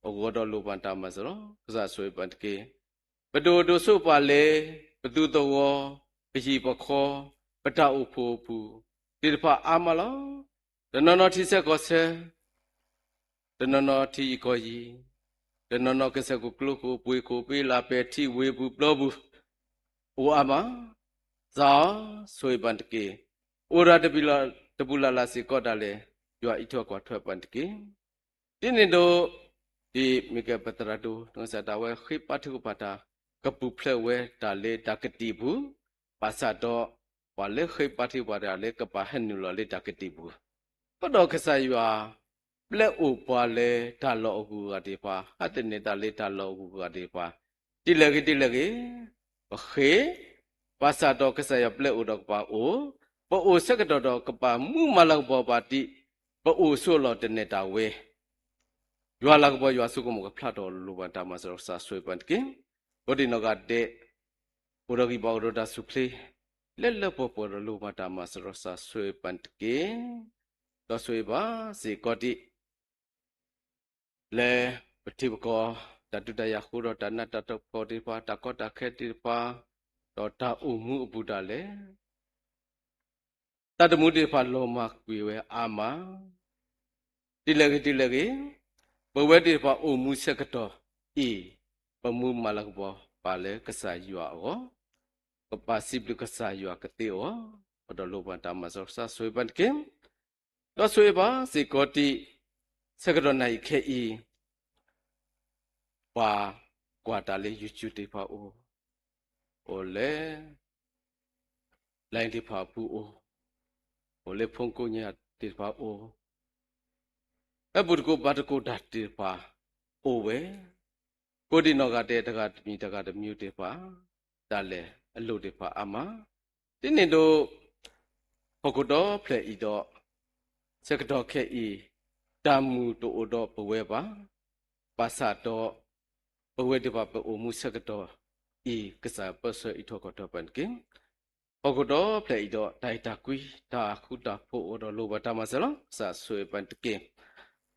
o go do lo ban ta ma so ro sa sui pan ke ba do so pa le ba tu to wo ba yi pa kho ba ta u pho bu ti de pa a ma lo tenono thi se ko se tenono thi ko yi tenono ke se ko klu ko pui ko pe la pe thi we bu plo bu o ama za soi ban ke ora de bula la si ko da le yo i tho ko thwe ban ke tin ni do di mi ke patra do no sa da we khi pa thu pa ta ka pu phle we da le da ka ti bu pa sa do wa le khi pa thi pa da le ka pa han nu lo le da ka ti buก็ดอกกษัยว่าเปลอุปาเลตาโลกูกะติปาอะติเนตาเลตาโลกูกะติปาติเลกิบะเขภาษาดอกกษัยเปลอุดอกปาโอปะโอสกะดอกกปามุมาลักบ่ปาติปะโอโซโลติเนตาเวยัวลักบ่ยัวสุกมกพลาดอลูบันตามาสรสาสวยปันกิบดินกะเดอุรกิบ่อุรดาสุคลีเลเลปปอลูบันตามาสรสาสวยปันกิတော့ဆွေပါစေကောတိလေပတိပကောတတုတယခုတော့တဏတတကောတိပါတကောတခဲတိပါတော့တာဥမှုအပုဒလေ တတမှုတေဖာလောမကွေဝဲအာမတိလကေဘဝတေဖာအိုမှုဆက်ကတော့အေပမှုမလကဘောပါလေကဆာယူအောကပါစိပလကဆာယူကတေအောဘဒလောဘတာမဆောဆာဆွေပန်ကေတော့ဆွေပါစေကောတိဆက်ကတော့နိုင်ခဲဤပါကွာတာလေယူချူတေဖာအိုလေလိုင်းတေဖာပူအိုလေဖုန်ကိုညာတေဖာအဘုဒ္ဓကိုဘာတကိုဓာတ်တေဖာအိုဝဲကိုဒီနောကတဲ့တကတမီတကတမျိုးတေဖာဒါလေအလုတေဖာအမတင်းနေတို့ဟောကတော့ဖလက်ဤတော့စကတော့ခဲဤတာမူတို့တော့ဘဝဲပါပါစတော့ဘဝဲတေဖာပအိုမှုစကတော့ဤကစားပစဤထောကတော့ပန်ကင်ဟောကတော့ဖလက်ဤတော့ဒိုင်တာကွီတာခုတာဖို့တော့လိုဘတာမစလောစာဆွေပန်တကင်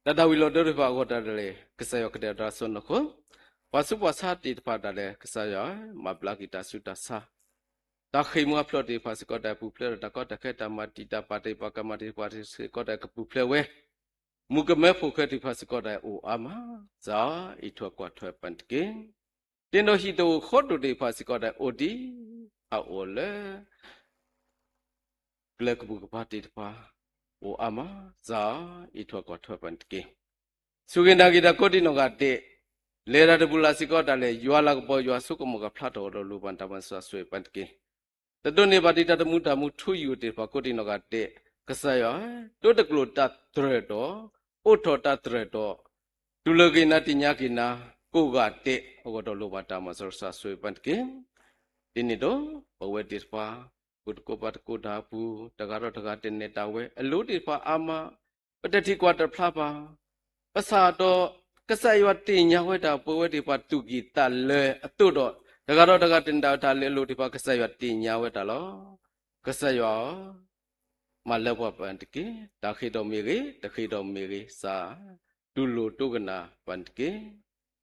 တတဝီလောတေဖာကိုတာလေကစားရကတဲ့ဒါဆွန်နခောပါစုပါစာတိတပါတလေကစားရမပလာကီတာစုတာစာတာခိမွာဖလော့တေဖာစကောတာပူဖလော့တကောတခဲတာမတီတာပါတေပါကမတေပါတေစကောတာကပူဖလော့ဝဲမူကမဲဖိုခဲတေဖာစကောတာအိုအာမဇာဤထောကွာထွဲပန်တကေတင်တော်ရှိတိုခောတိုတေဖာစကောတာအိုဒီအောလေကလကပူကပါတေတပါအိုအာမဇာဤထောကွာထွဲပန်တကေစုကင်တာဂီတာကောတိနောကတေလေရတပူလာစီကောတာလေယွာလာကပေါ်ယွာစုကမောကဖလာတော်တော်လူပန်တမန်ဆွဆွေပန်တကေတတုန်နေပါတိတတမှုတမှုထုယူတေပါကိုတိနောကတဲ့ကဆယတိုတကလိုတတရတော်အိုထောတတရတော်ဒုလကိနာတိညာကိနာကိုကတဲ့ဟောတော်လူပါတမန်ဆွဆွေပန်တကေဒီနေတော့ဘဝတိပါကုတကိုပတ်ကိုဒါဘူးတကတော့တကတဲ့နေတာဝဲအလို့တိပါအာမပတတိကွာတဖလာပါပစာတော့ကဆယဝတိညာဝဲတာပွဲဝဲတိပါတုကီတလဲအတုတော့တကတော့တကတင်တာတာလဲလို့ဒီပါကဆယဝတိညာဝဲတာလောကဆယမလဘပန်တကေတခိတော်မီရေတခိတော်မီရေစာဒုလိုတုကနာပန်တကေ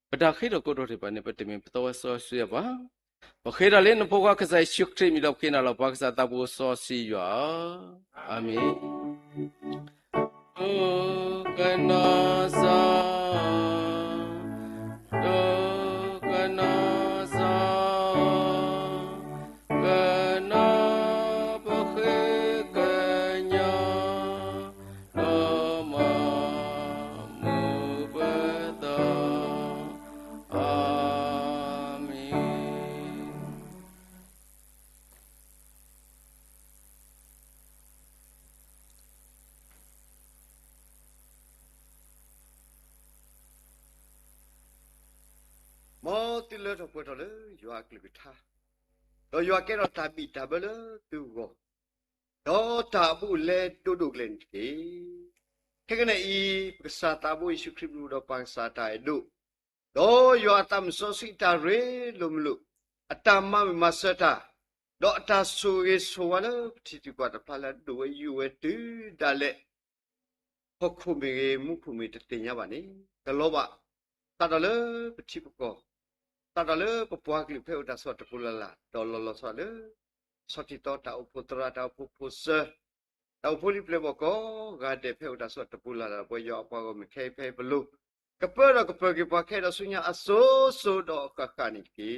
ပတခိတော်ကိုတော်ဒီပါနေပတမင်ပတော်ဆောဆွေပါဘခေရလေနဘောကကဆယရှုခတိမီတော့ကိနာလောပါကဆတဘူဆောစီယောအာမင်ကနာစာမောတိလတော့ပွတော်လေယွာကလကထားတော့ယွာကဲတော့တာဘီတာဘလသူကိုတော့တာဘူးလေတူဒုကလန်ကေခဲကနေဤပစာတာဘူးယေရှုခရစ်လူတော့ပန်စာတိုင်ဒုတော့ယွာတမ်ဆိုစီတာရေလုံလူအတမမစတာတော့အတဆူရေဆိုဝါလတီတီကွာတဖလာဒိုယူဝဲတူဒါလေဟုတ်ခုမေမှုခုမေတတင်ရပါနေကလောပါတာတော်လေပတိပကောတာတော်လေပပွားကလိဖေတာဆော့တပူလာလာတော်လောလောဆော့လေဆော့တီတော့တာဥပတရာတာပုပုစတာဥပလိပလေဘကောဂါတဲ့ဖေတာဆော့တပူလာလာပွဲရောအပွားကိုမခဲဖဲဘလုကပရကပကပခဲတော့ဆုညာအဆိုးဆိုတော့ကခနိကေ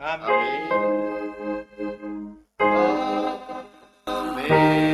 အာမင်အာမင်